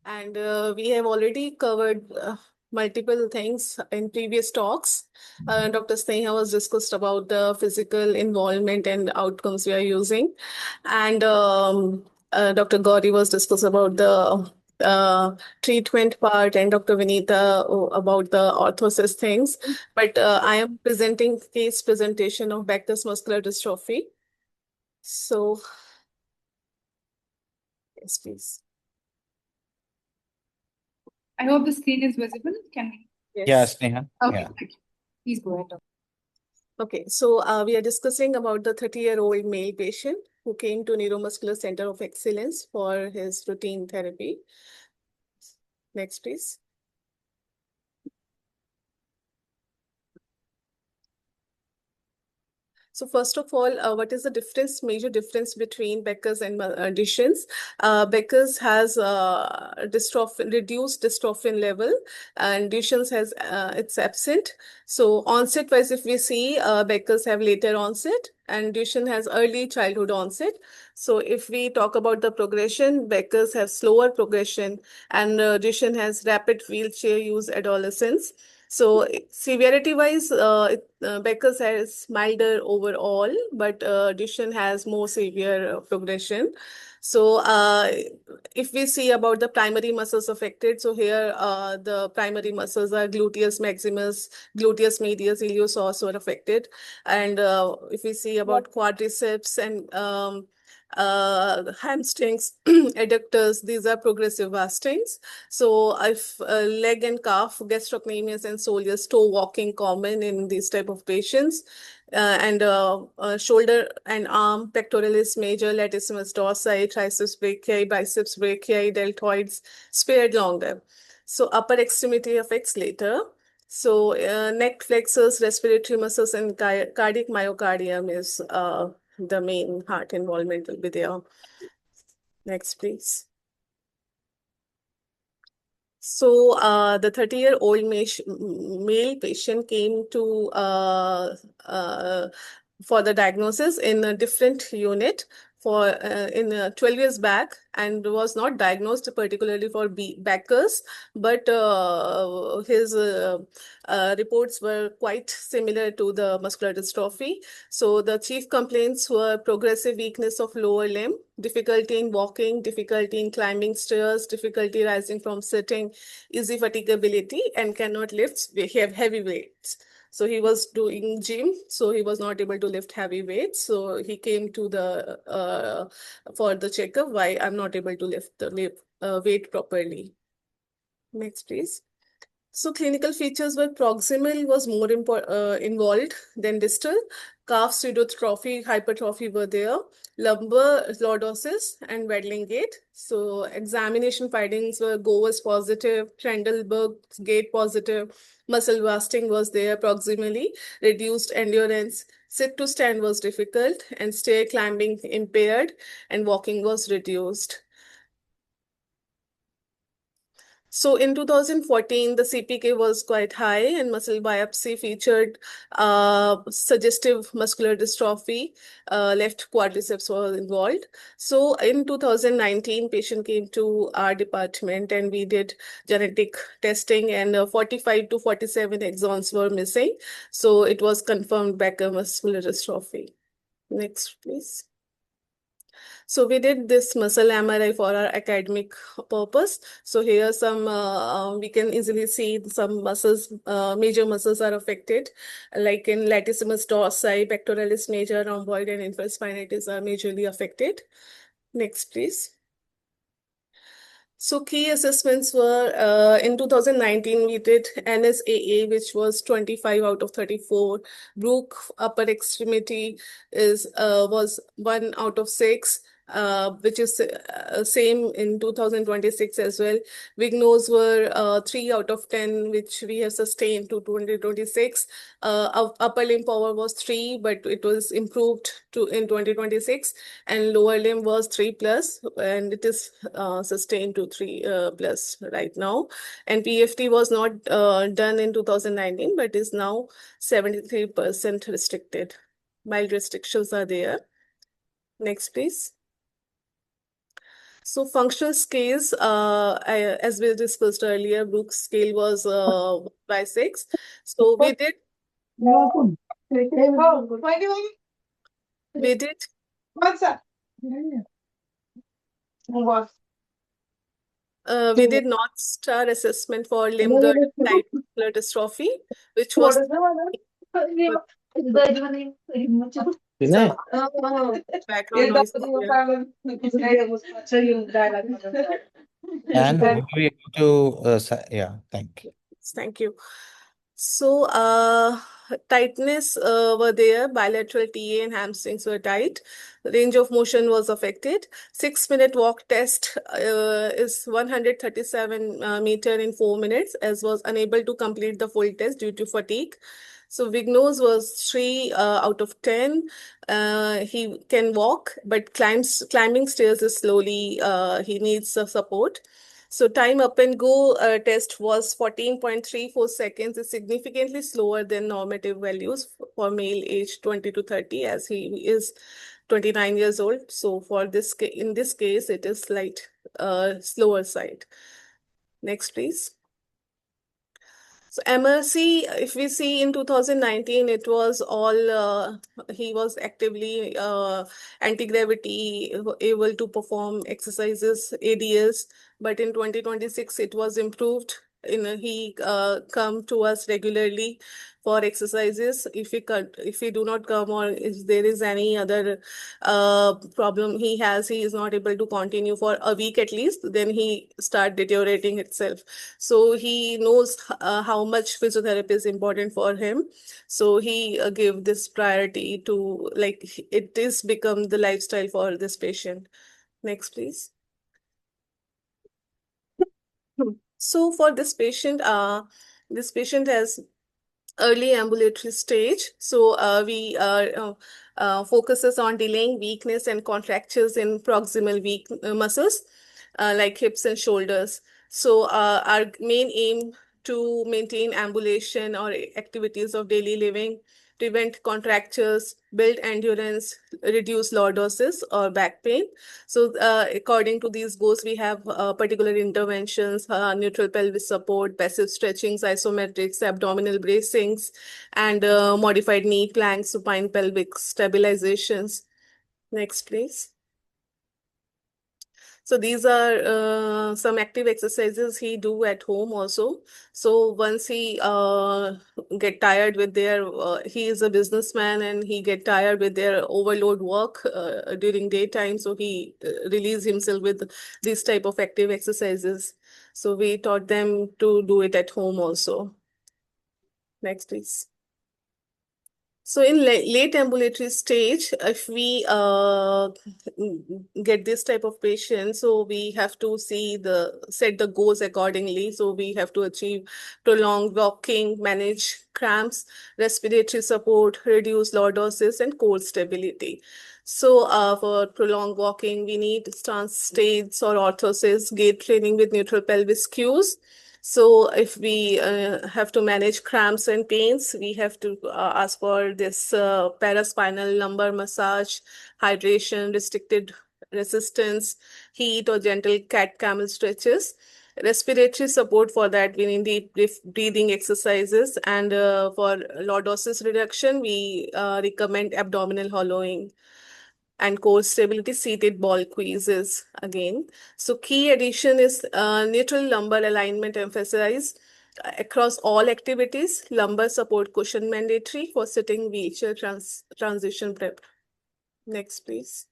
And we have already covered multiple things in previous talks. Dr. Sneha was discussed about the physical involvement and outcomes we are using. And Dr. Gauri was discussed about the treatment part, and Dr. Vinita about the orthosis things. But I am presenting case presentation of Becker's muscular dystrophy. So, yes, please. I hope the screen is visible. Can we? Yes. Yeah, Sneha. Okay, Yeah. thank you. Please go ahead. Okay, so we are discussing about the 30-year-old male patient who came to Neuromuscular Center of Excellence for his routine therapy. Next, please. So first of all, what is the difference, major difference between Becker's and Duchenne's? Becker's has reduced dystrophin level, and Duchenne's has it's absent. So onset wise, if we see, Becker's have later onset, and Duchenne has early childhood onset. So if we talk about the progression, Becker's have slower progression, and Duchenne has rapid wheelchair use adolescence. So severity-wise, Becker's has milder overall, but Duchenne has more severe progression. So if we see about the primary muscles affected, so here the primary muscles are gluteus maximus, gluteus medius, iliopsoas were affected. And if we see about quadriceps and hamstrings, adductors, these are progressive vastings. So if leg and calf, gastrocnemius and soleus, toe walking common in these type of patients. And shoulder and arm, pectoralis major, latissimus dorsi, triceps brachii, biceps brachii, deltoids, spared longer. So upper extremity affects later. So neck flexors, respiratory muscles, and cardiac myocardium is the main heart involvement will be there. Next, please. So the 30-year-old male patient came to for the diagnosis in a different unit for in 12 years back, and was not diagnosed particularly for Becker's, but his reports were quite similar to the muscular dystrophy. So the chief complaints were progressive weakness of lower limb, difficulty in walking, difficulty in climbing stairs, difficulty rising from sitting, easy fatigability, and cannot lift heavy weights. So he was doing gym, so he was not able to lift heavy weights. So he came to the for the checkup. Why I'm not able to lift the weight properly. Next, please. So clinical features were proximal was more involved than distal. Calf pseudotrophy, hypertrophy were there. Lumbar lordosis and waddling gait. So examination findings were GO was positive, Trendelberg gait positive, muscle wasting was there proximally, reduced endurance, sit to stand was difficult, and stair climbing impaired, and walking was reduced. So in 2014, the CPK was quite high, and muscle biopsy featured suggestive muscular dystrophy. Left quadriceps was involved. So in 2019, patient came to our department, and we did genetic testing, and 45 to 47 exons were missing. So it was confirmed Becker muscular dystrophy. Next, please. So we did this muscle MRI for our academic purpose. So here some we can easily see some muscles, major muscles are affected, like in latissimus dorsi, pectoralis major, rhomboid, and infraspinatus are majorly affected. Next, please. So key assessments were in 2019 we did NSAA, which was 25 out of 34. Brook upper extremity was 1 out of 6. Which is same in 2026 as well. Vignos were 3 out of 10, which we have sustained to 2026. Upper limb power was 3, but it was improved in 2026, and lower limb was 3 plus, and it is sustained to 3 plus right now. And PFT was not done in 2019, but is now 73% restricted. Mild restrictions are there. Next, please. So functional scales, as we discussed earlier, Brooks scale was 1/6. So we did North Star assessment for limb-girdle type muscular dystrophy, which was background noise here. And were we able to, yeah, thank you. Thank you. So, tightness were there, bilateral TA and hamstrings were tight. Range of motion was affected. 6-minute walk test is 137 meter in 4 minutes, as was unable to complete the full test due to fatigue. So Vignos was 3 out of 10. He can walk, but climbing stairs is slowly. He needs support. So time up and go test was 14.34 seconds, is significantly slower than normative values for male age 20 to 30, as he is 29 years old. So for this in this case, it is slight slower side. Next, please. So MRC, if we see in 2019, it was all, he was actively anti-gravity, able to perform exercises, ADS, but in 2026, it was improved. He come to us regularly for exercises. If he do not come, or if there is any other problem he is not able to continue for a week at least, then he start deteriorating itself. So he knows how much physiotherapy is important for him. So he gave this priority to, like, it is become the lifestyle for this patient. Next, please. So for this patient has early ambulatory stage. So we focuses on delaying weakness and contractures in proximal weak muscles like hips and shoulders. So our main aim to maintain ambulation or activities of daily living, prevent contractures, build endurance, reduce lordosis or back pain. So according to these goals, we have particular interventions, neutral pelvis support, passive stretchings, isometrics, abdominal bracings, and modified knee planks, supine pelvic stabilizations. Next, please. So these are some active exercises he do at home also. So once he get tired with their, he is a businessman and he get tired with their overload work during daytime. So he release himself with these type of active exercises. So we taught them to do it at home also. Next, please. So in late ambulatory stage, if we get this type of patient, so we have to set the goals accordingly. So we have to achieve prolonged walking, manage cramps, respiratory support, reduce lordosis, and core stability. So for prolonged walking, we need stance states or orthosis, gait training with neutral pelvis cues. So if we have to manage cramps and pains, we have to ask for this paraspinal lumbar massage, hydration, restricted resistance, heat, or gentle cat-camel stretches. Respiratory support for that, we need deep breathing exercises. And for lordosis reduction, we recommend abdominal hollowing. And core stability, seated ball quizzes again. So key addition is neutral lumbar alignment emphasized across all activities. Lumbar support cushion mandatory for sitting wheelchair transition prep. Next, please.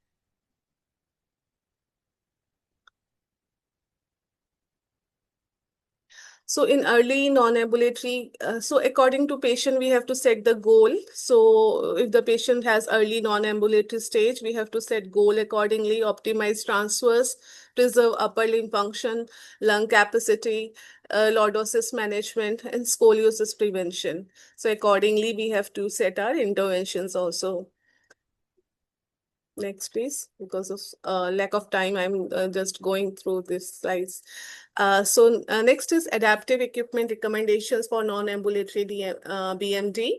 So in early non-ambulatory, so according to patient, we have to set the goal. So if the patient has early non-ambulatory stage, we have to set goal accordingly, optimize transfers, preserve upper limb function, lung capacity, lordosis management, and scoliosis prevention. So accordingly, we have to set our interventions also. Next, please. Because of lack of time, I'm just going through these slides. Next is adaptive equipment recommendations for non-ambulatory BMD.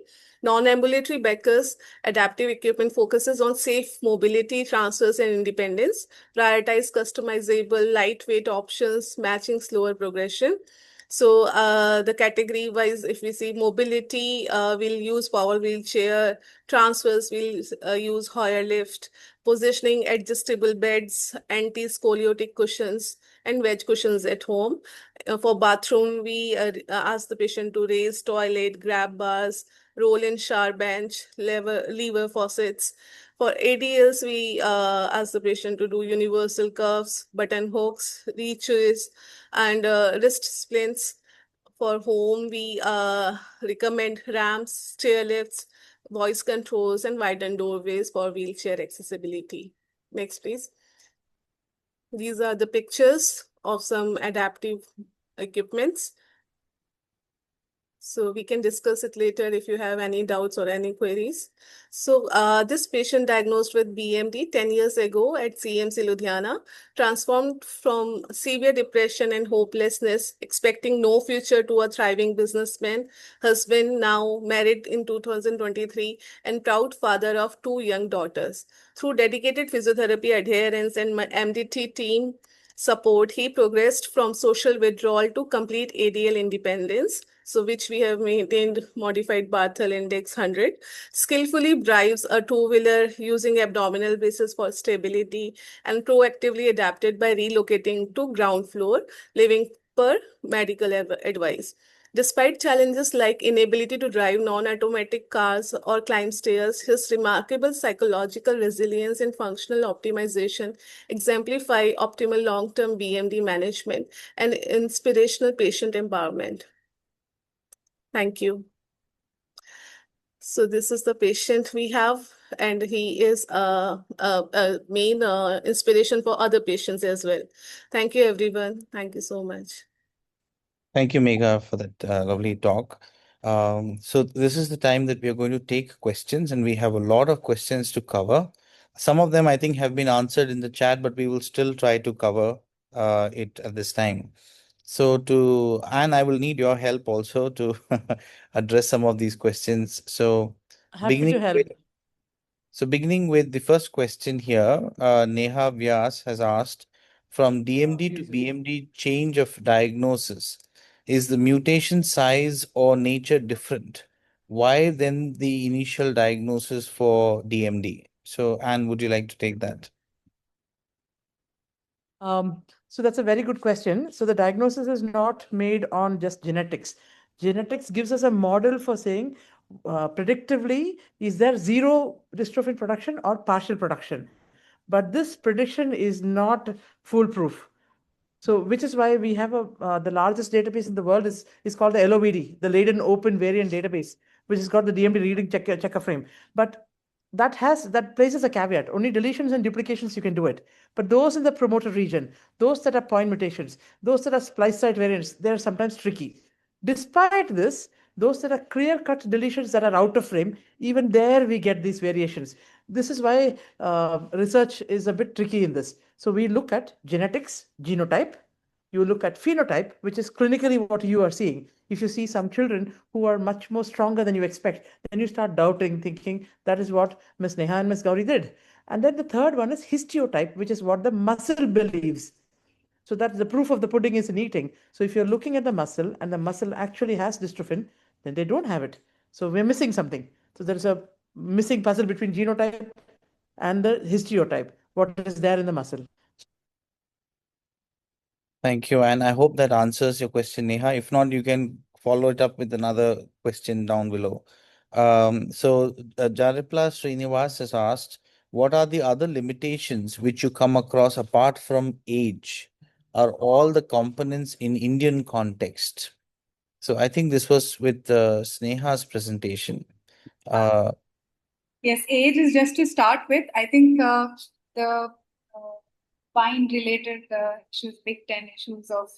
Non-ambulatory Becker's adaptive equipment focuses on safe mobility, transfers, and independence, prioritize customizable, lightweight options, matching slower progression. So the category wise, if we see mobility, we'll use power wheelchair, transfers, we'll use Hoyer lift, positioning adjustable beds, anti-scoliotic cushions, and wedge cushions at home. For bathroom, we ask the patient to raise toilet, grab bars, roll in shower bench, lever faucets. For ADLs, we ask the patient to do universal curves, button hooks, reaches, and wrist splints. For home, we recommend ramps, stair lifts, voice controls, and widened doorways for wheelchair accessibility. Next, please. These are the pictures of some adaptive equipments. So we can discuss it later if you have any doubts or any queries. So this patient diagnosed with BMD 10 years ago at CMC Ludhiana, transformed from severe depression and hopelessness, expecting no future, to a thriving businessman, husband, now married in 2023, and proud father of 2 young daughters. Through dedicated physiotherapy adherence and my MDT team support, he progressed from social withdrawal to complete ADL independence, so which we have maintained modified Barthel Index 100, skillfully drives a two-wheeler using abdominal braces for stability, and proactively adapted by relocating to ground floor, living per medical advice. Despite challenges like inability to drive non-automatic cars or climb stairs, his remarkable psychological resilience and functional optimization exemplify optimal long-term BMD management and inspirational patient empowerment. Thank you. So this is the patient we have, and he is a main inspiration for other patients as well. Thank you, everyone. Thank you so much. Thank you, Megha, for that lovely talk. So this is the time that we are going to take questions, and we have a lot of questions to cover. Some of them I think have been answered in the chat, but we will still try to cover it at this time. So and I will need your help also to address some of these questions. So Happy to help. beginning with the first question here, Neha Vyas has asked, from DMD to BMD change of diagnosis, is the mutation size or nature different? Why then the initial diagnosis for DMD? So, Anne, would you like to take that? So that's a very good question. So the diagnosis is not made on just genetics. Genetics gives us a model for saying predictively, is there zero dystrophin production or partial production? But this prediction is not foolproof. So, which is why we have the largest database in the world is called the LOVD, the Leiden Open Variant Database, which has got the DMD reading checker frame. But that places a caveat. Only deletions and duplications you can do it. But those in the promoter region, those that are point mutations, those that are splice site variants, they're sometimes tricky. Despite this, those that are clear-cut deletions that are out of frame, even there we get these variations. This is why research is a bit tricky in this. So we look at genetics, genotype. You look at phenotype, which is clinically what you are seeing. If you see some children who are much more stronger than you expect, then you start doubting, thinking that is what Ms. Neha and Ms. Gauri did. And then the third one is histiotype, which is what the muscle believes. So that's the proof of the pudding is in eating. So if you're looking at the muscle and the muscle actually has dystrophin, then they don't have it. So we're missing something. So there's a missing puzzle between genotype and the histiotype, what is there in the muscle. Thank you. And I hope that answers your question, Neha. If not, you can follow it up with another question down below. Jaripla Srinivas has asked, what are the other limitations which you come across apart from age are all the components in Indian context? So I think this was with Sneha's presentation. Yes, age is just to start with. I think the mind-related issues, Big Ten issues of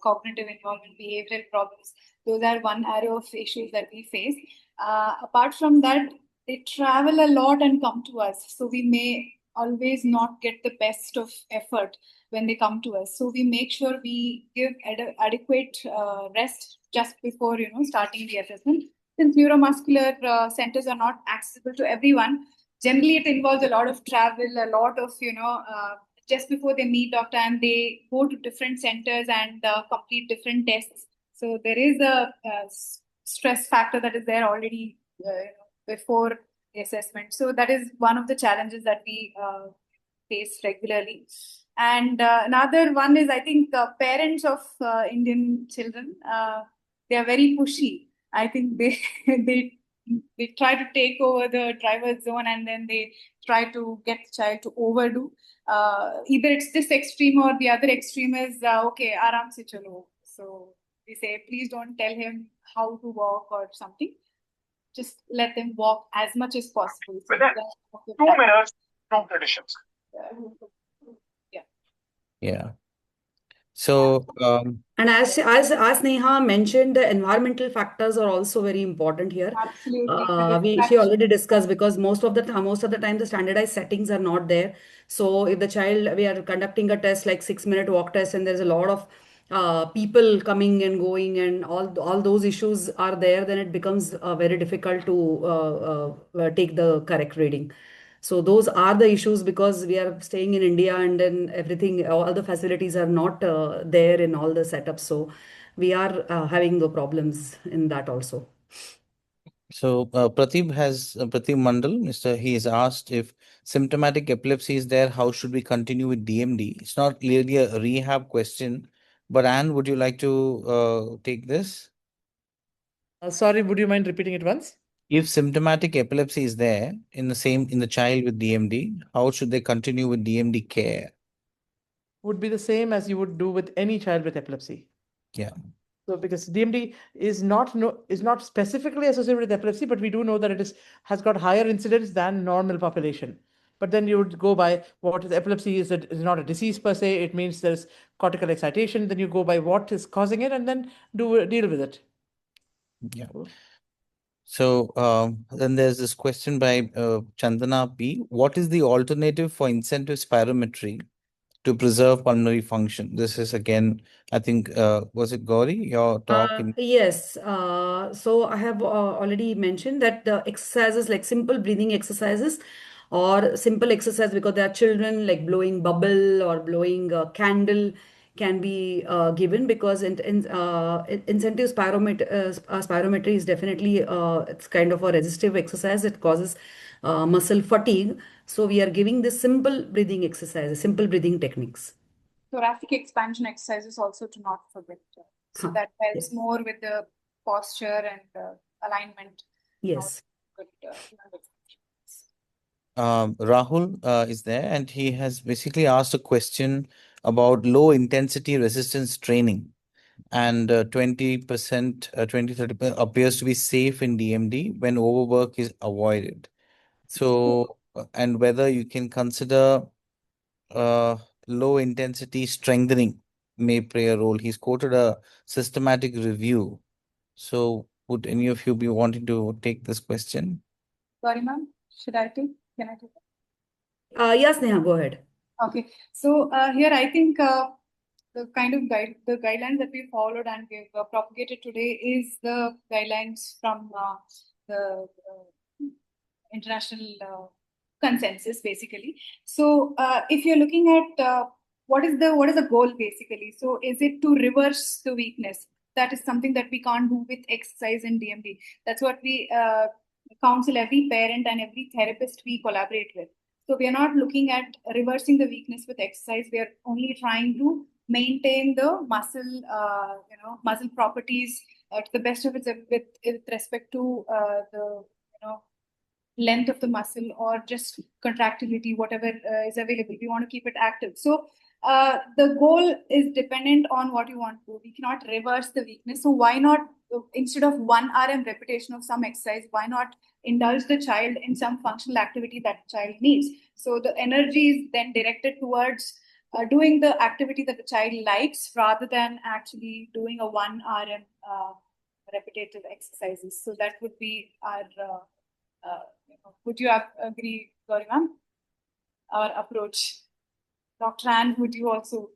cognitive involvement, behavioral problems, those are one area of issues that we face. Apart from that, they travel a lot and come to us. So we may always not get the best of effort when they come to us. So we make sure we give adequate rest just before starting the assessment. Since neuromuscular centers are not accessible to everyone, generally it involves a lot of travel, a lot of just before they meet doctor, and they go to different centers and complete different tests. So there is a stress factor that is there already before the assessment. So that is one of the challenges that we face regularly. And another one is, I think, parents of Indian children, they are very pushy. I think they they try to take over the driver's zone, and then they try to get the child to overdo. Either it's this extreme or the other extreme is okay, aram se chalo. So we say, please don't tell him how to walk or something. Just let them walk as much as possible. So Within 2 minutes, 2 traditions. Yeah. Yeah. So, And as Neha mentioned, the environmental factors are also very important here. Absolutely. She already discussed, because most of the time the standardized settings are not there. So if the child, we are conducting a test like 6-minute walk test, and there's a lot of people coming and going, and all those issues are there, then it becomes very difficult to take the correct reading. So those are the issues, because we are staying in India, and then everything, all the facilities are not there in all the setups. So we are having the problems in that also. Prateep Mandal, he has asked if symptomatic epilepsy is there, how should we continue with DMD? It's not really a rehab question, but Anne, would you like to take this? Sorry, would you mind repeating it once? If symptomatic epilepsy is there in the child with DMD, how should they continue with DMD care? Would be the same as you would do with any child with epilepsy. Yeah. So because DMD is not specifically associated with epilepsy, but we do know that it has got higher incidence than normal population. But then you would go by what is epilepsy is not a disease per se. It means there's cortical excitation. Then you go by what is causing it, and then deal with it. Yeah. So then there's this question by Chandana P. What is the alternative for incentive spirometry to preserve pulmonary function? This is again, I think, was it Gauri, your talk? Yes. So I have already mentioned that the exercises like simple breathing exercises or simple exercise, because there are children, like blowing bubble or blowing a candle can be given, because incentive spirometry is definitely it's kind of a resistive exercise. It causes muscle fatigue. So we are giving this simple breathing exercises, simple breathing techniques. Thoracic expansion exercises also to not forget. So that helps more with the posture and alignment. Yes. Rahul is there, and he has basically asked a question about low intensity resistance training. And 20%, 20-30% appears to be safe in DMD when overwork is avoided. So, and whether you can consider low intensity strengthening may play a role. He's quoted a systematic review. So, would any of you be wanting to take this question? Sorry, ma'am. Should I take? Can I take it? Yes, Neha, go ahead. Okay. So here I think the kind of guidelines that we followed and we've propagated today is the guidelines from the international consensus, basically. So if you're looking at what is the goal, basically? So is it to reverse the weakness? That is something that we can't do with exercise in DMD. That's what we counsel every parent and every therapist we collaborate with. So we are not looking at reversing the weakness with exercise. We are only trying to maintain the muscle, muscle properties to the best of its with respect to the length of the muscle or just contractility, whatever is available. We want to keep it active. So the goal is dependent on what you want to do. We cannot reverse the weakness. So why not, instead of 1 RM repetition of some exercise, why not indulge the child in some functional activity that the child needs? So the energy is then directed towards doing the activity that the child likes rather than actually doing a 1 RM repetitive exercises. So that would be our, would you agree, Gauri ma'am, our approach? Dr. Ann, would you also?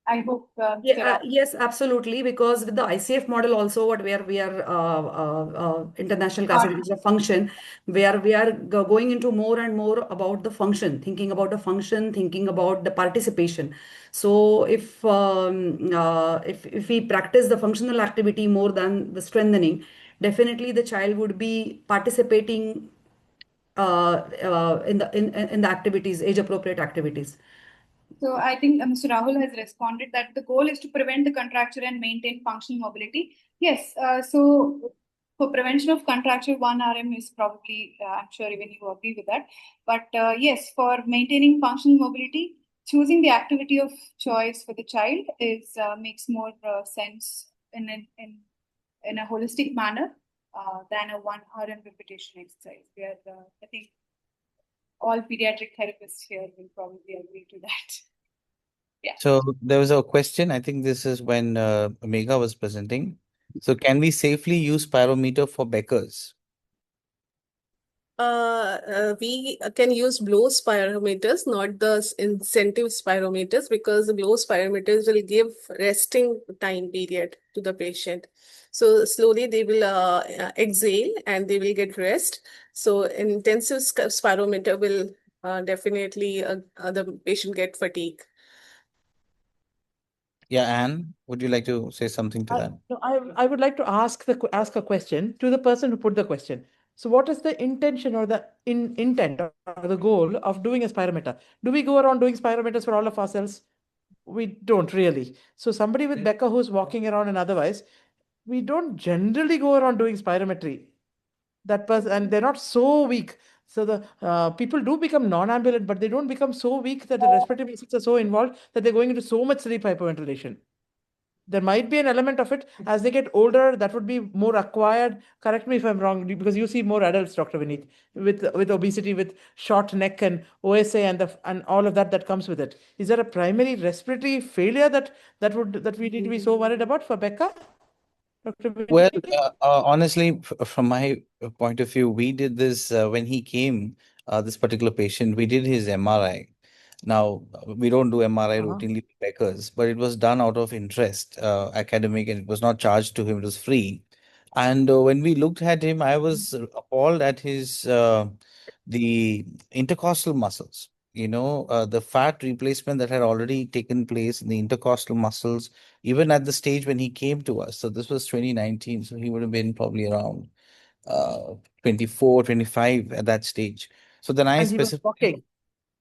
I hope. Yes, absolutely. Because with the ICF model also, what we are international classification of function, where we are going into more and more about the function, thinking about the function, thinking about the participation. So if we practice the functional activity more than the strengthening, definitely the child would be participating in the activities, age appropriate activities. So I think Mr. Rahul has responded that the goal is to prevent the contracture and maintain functional mobility. Yes. So for prevention of contracture, 1 RM is probably, I'm sure even you agree with that. But yes, for maintaining functional mobility, choosing the activity of choice for the child is makes more sense in a holistic manner than a 1 RM repetition exercise. Where I think all pediatric therapists here will probably agree to that. Yeah. So there was a question. I think this is when Megha was presenting. So can we safely use spirometer for Becker's? We can use blow spirometers, not the incentive spirometers, because the blow spirometers will give resting time period to the patient. So slowly they will exhale and they will get rest. So intensive spirometer will definitely the patient get fatigue. Yeah, Anne, would you like to say something to that? No, I would like to ask a question to the person who put the question. So what is the intention or the intent or the goal of doing a spirometer? Do we go around doing spirometers for all of ourselves? We don't really. So somebody with Becker who's walking around and otherwise, we don't generally go around doing spirometry. That person, and they're not so weak. So the people do become non-ambulant, but they don't become so weak that the respiratory muscles are so involved that they're going into so much sleep hyperventilation. There might be an element of it as they get older. That would be more acquired. Correct me if I'm wrong, because you see more adults, Dr. Vineet, with obesity, with short neck and OSA and all of that comes with it. Is there a primary respiratory failure that we need to be so worried about for Becca, Dr. Well, Vineet? honestly, from my point of view, we did this when he came, this particular patient, we did his MRI. Now, we don't do MRI routinely with Beckers, but it was done out of interest, academic, and it was not charged to him, it was free. And when we looked at him, I was appalled at his the intercostal muscles. The fat replacement that had already taken place in the intercostal muscles, even at the stage when he came to us. So this was 2019. So he would have been probably around 24, 25 at that stage. So then I And he was specifically, walking.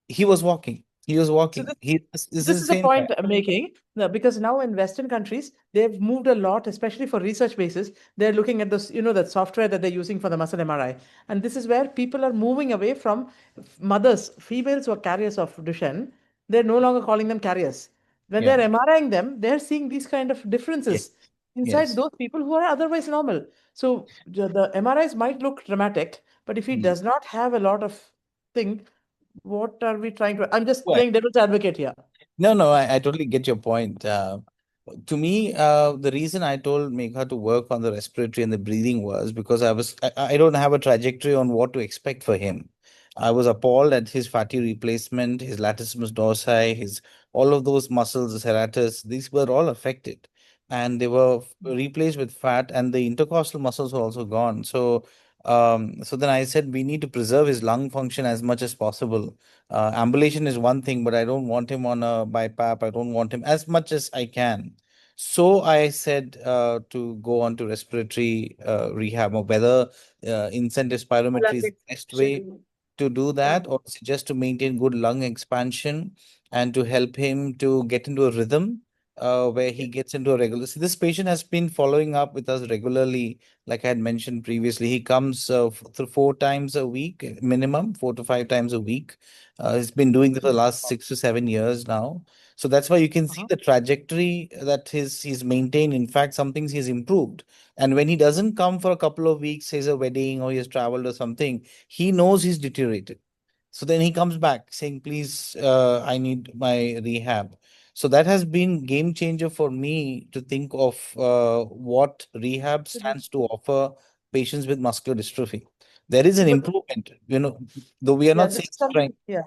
he was walking. He was So walking. This this is is the the same guy. point I'm making, because now in Western countries, they've moved a lot, especially for research basis. They're looking at this, that software that they're using for the muscle MRI. And this is where people are moving away from mothers, females who are carriers of Duchenne. They're no longer calling them carriers. When Yeah. they're MRIing them, they're seeing these kind of Yes. differences inside Yes. those people who are otherwise normal. So the MRIs might look dramatic, but if he Mm. does not have a lot of thing, what are we trying to? I'm just Well, playing devil's advocate here. no, I totally get your point. To me, the reason I told Megha to work on the respiratory and the breathing was because I don't have a trajectory on what to expect for him. I was appalled at his fatty replacement, his latissimus dorsi, his all of those muscles, the serratus, these were all affected. And they were replaced with fat, and the intercostal muscles were also gone. So then I said we need to preserve his lung function as much as possible. Ambulation is one thing, but I don't want him on a BiPAP. I don't want him as much as I can. So I said to go on to respiratory rehab, or whether incentive spirometry is the best way to do that, or is it just to maintain good lung expansion and to help him to get into a rhythm where he gets into a regular. See, this patient has been following up with us regularly, like I had mentioned previously. He comes 4 times a week, minimum 4 to 5 times a week. He's been doing this for the last 6 to 7 years now. So that's why you can see the trajectory that he's maintained. In fact, some things he's improved. And when he doesn't come for a couple of weeks, says a wedding or he has traveled or something, he knows he's deteriorated. So then he comes back saying, please, I need my rehab. So that has been game changer for me to think of what rehab stands to offer patients with muscular dystrophy. There is an But improvement, though we are yeah, not this saying is something. strength. Yeah.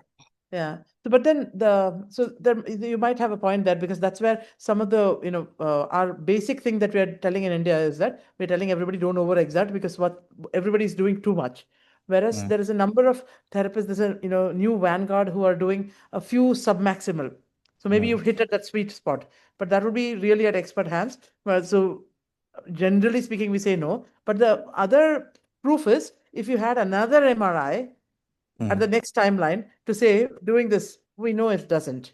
Yeah. So, but then there you might have a point there, because that's where some of the our basic thing that we are telling in India is that we're telling everybody don't overexert, because what everybody is doing too much. Whereas there is a number of therapists, there's a new vanguard who are doing a few submaximal. So maybe you've hit at that sweet spot, but that would be really at expert hands. Well, so generally speaking, we say no. But the other proof is if you had another MRI at the next timeline to say doing this, we know it doesn't,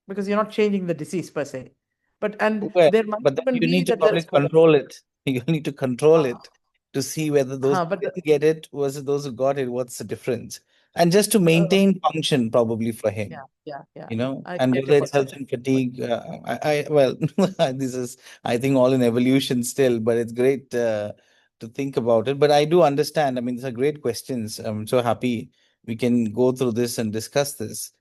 because you're not changing the disease per se. And Well, there might but then even you be need to that there probably is hope. control it. You need to control it to see whether those But who didn't get it versus those who got it, what's the difference? And just to maintain function probably for him. yeah. I And get whether your it's health and fatigue, well, this is, I think, all in evolution still, but it's great to think about it. But I do understand. I mean, these are great questions. I'm so happy we can go through this and discuss this.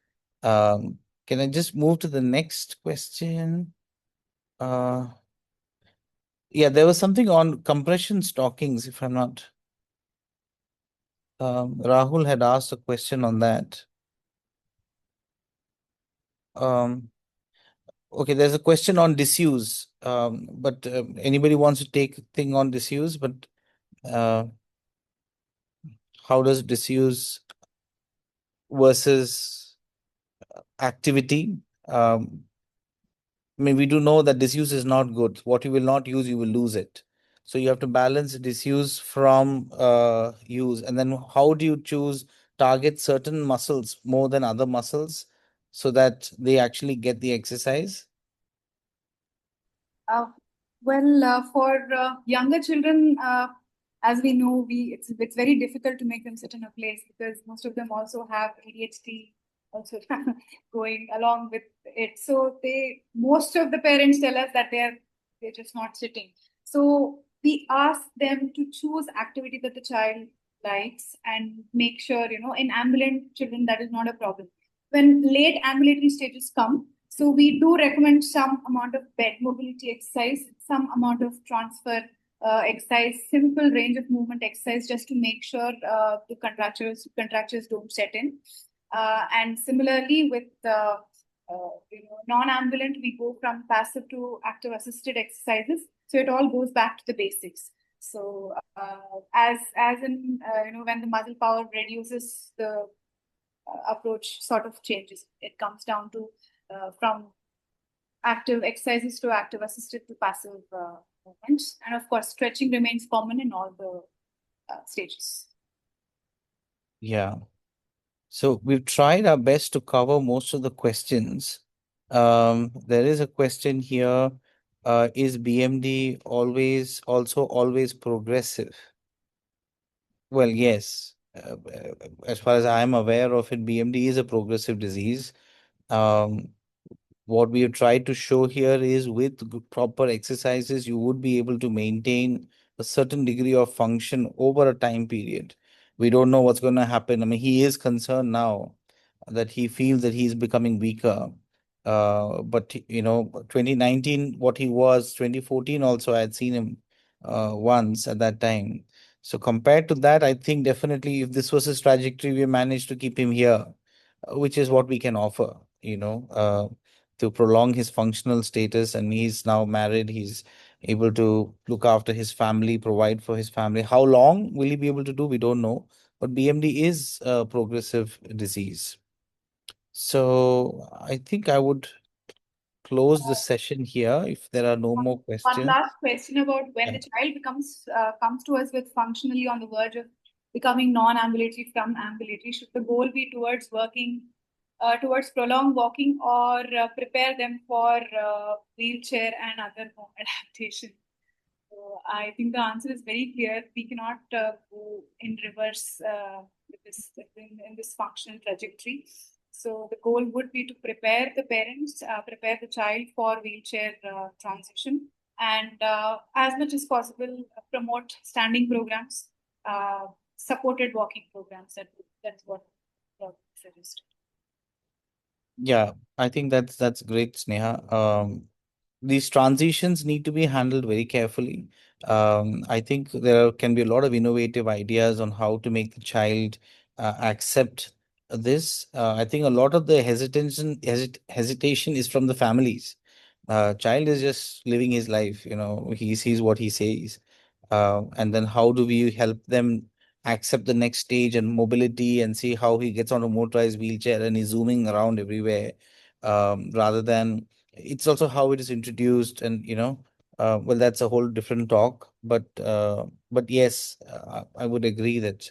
Can I just move to the next question? Yeah, there was something on compression stockings, if I'm not. Rahul had asked a question on that. Okay, there's a question on disuse, but anybody wants to take thing on disuse, but uh, how does disuse versus activity? I mean, we do know that disuse is not good. What you will not use, you will lose it. So you have to balance disuse from use. And then how do you choose target certain muscles more than other muscles so that they actually get the exercise? For younger children, as we know, it's very difficult to make them sit in a place because most of them also have ADHD also going along with it. So most of the parents tell us that they're just not sitting. So we ask them to choose activity that the child likes and make sure, in ambulant children, that is not a problem. When late ambulatory stages come, so we do recommend some amount of bed mobility exercise, some amount of transfer exercise, simple range of movement exercise, just to make sure the contractures don't set in. And similarly with non-ambulant, we go from passive to active assisted exercises. So it all goes back to the basics. So as in when the muscle power reduces, the approach sort of changes. It comes down to from active exercises to active assisted to passive movements. And of course, stretching remains common in all the stages. Yeah. So we've tried our best to cover most of the questions. There is a question here. Is BMD always progressive? Well, yes. As far as I'm aware of it, BMD is a progressive disease. Um, what we have tried to show here is with proper exercises, you would be able to maintain a certain degree of function over a time period. We don't know what's going to happen. I mean, he is concerned now that he feels that he's becoming weaker. But 2019, what he was, 2014 also, I had seen him once at that time. So compared to that, I think definitely if this was his trajectory, we managed to keep him here, which is what we can offer, to prolong his functional status. And he's now married. He's able to look after his family, provide for his family. How long will he be able to do? We don't know. But BMD is a progressive disease. So I think I would close the session here if there are no more One questions. last question about when the child comes to us with functionally on the verge of becoming non-ambulatory from ambulatory. Should the goal be towards working towards prolonged walking or prepare them for wheelchair and other home adaptation. So I think the answer is very clear. We cannot go in reverse with this in this functional trajectory. So the goal would be to prepare the parents, prepare the child for wheelchair transition, and as much as possible promote standing programs, supported walking programs. That's what suggested. Yeah, I think that's great, Sneha. These transitions need to be handled very carefully. I think there can be a lot of innovative ideas on how to make the child accept this. I think a lot of the hesitation is from the families. Child is just living his life, he sees what he says. And then how do we help them accept the next stage and mobility and see how he gets on a motorized wheelchair and he's zooming around everywhere, rather than it's also how it is introduced and well, that's a whole different talk, but yes, I would agree that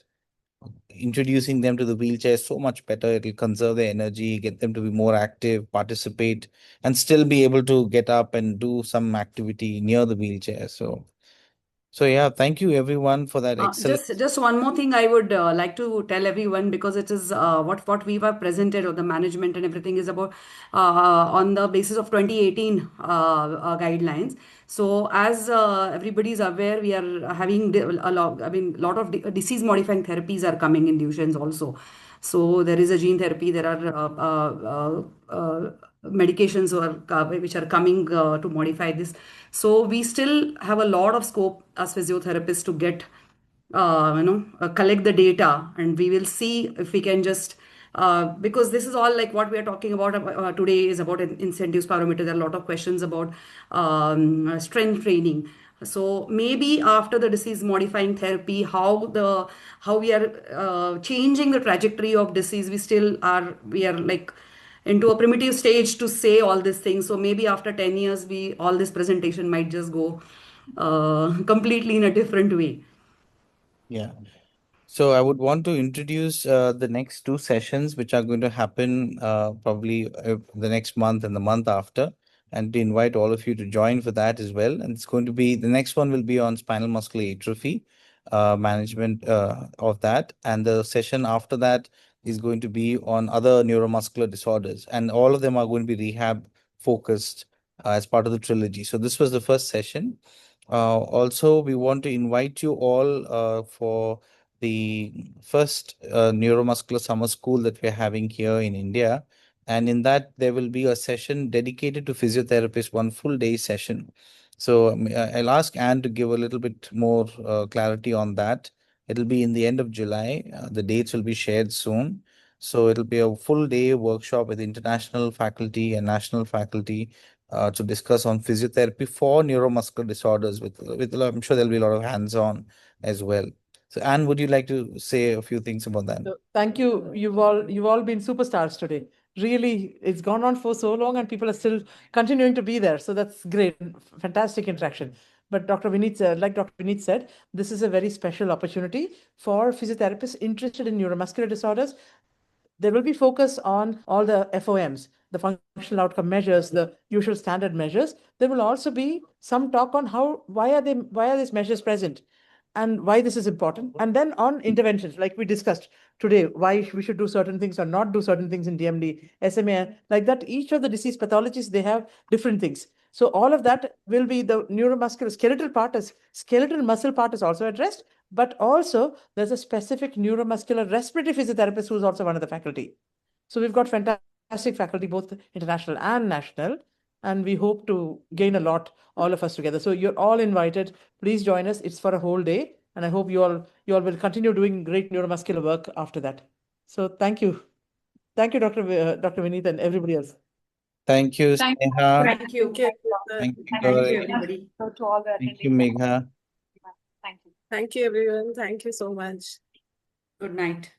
introducing them to the wheelchair is so much better. It'll conserve their energy, get them to be more active, participate, and still be able to get up and do some activity near the wheelchair. So yeah, thank you everyone for that excellent. Just one more thing I would like to tell everyone, because it is what we were presented, or the management and everything is about on the basis of 2018 guidelines. So as everybody is aware, we are having a lot. I mean, lot of disease modifying therapies are coming in Duchenne's also. So there is a gene therapy. There are medications which are coming to modify this. So we still have a lot of scope as physiotherapists to get collect the data, and we will see if we can just because this is all like what we are talking about today is about an incentives parameter. There are a lot of questions about strength training. So maybe after the disease modifying therapy, how we are changing the trajectory of disease, we are like into a primitive stage to say all these things. So maybe after 10 years, all this presentation might just go completely in a different way. Yeah. So I would want to introduce the next two sessions, which are going to happen probably the next month and the month after, and to invite all of you to join for that as well. And it's going to be, the next one will be on spinal muscular atrophy, management of that. And the session after that is going to be on other neuromuscular disorders. And all of them are going to be rehab focused as part of the trilogy. So this was the first session. Also, we want to invite you all for the first neuromuscular summer school that we're having here in India. And in that, there will be a session dedicated to physiotherapists, one full day session. So I'll ask Anne to give a little bit more clarity on that. It'll be in the end of July. The dates will be shared soon. So it'll be a full day workshop with international faculty and national faculty to discuss on physiotherapy for neuromuscular disorders. I'm sure there'll be a lot of hands-on as well. So, Anne, would you like to say a few things about that? So, thank you. You've all been superstars today. Really, it's gone on for so long, and people are still continuing to be there. So that's great, fantastic interaction. But like Dr. Vineet said, this is a very special opportunity for physiotherapists interested in neuromuscular disorders. There will be focus on all the FOMs, the functional outcome measures, the usual standard measures. There will also be some talk on why are these measures present and why this is important. And then on interventions, like we discussed today, why we should do certain things or not do certain things in DMD, SMA, like that. Each of the disease pathologies, they have different things. So all of that will be the neuromuscular skeletal muscle part is also addressed, but also there's a specific neuromuscular respiratory physiotherapist who's also one of the faculty. So we've got fantastic faculty, both international and national, and we hope to gain a lot, all of us together. So you're all invited. Please join us. It's for a whole day, and I hope you all will continue doing great neuromuscular work after that. So thank you, Dr. Vineet and everybody else. Thank you, Thank you. Sneha. Thank you. Thank you, Thank you, everybody. To all the Thank you, attendees. Megha. Thank you. Thank you, everyone. Thank you so much. Good night.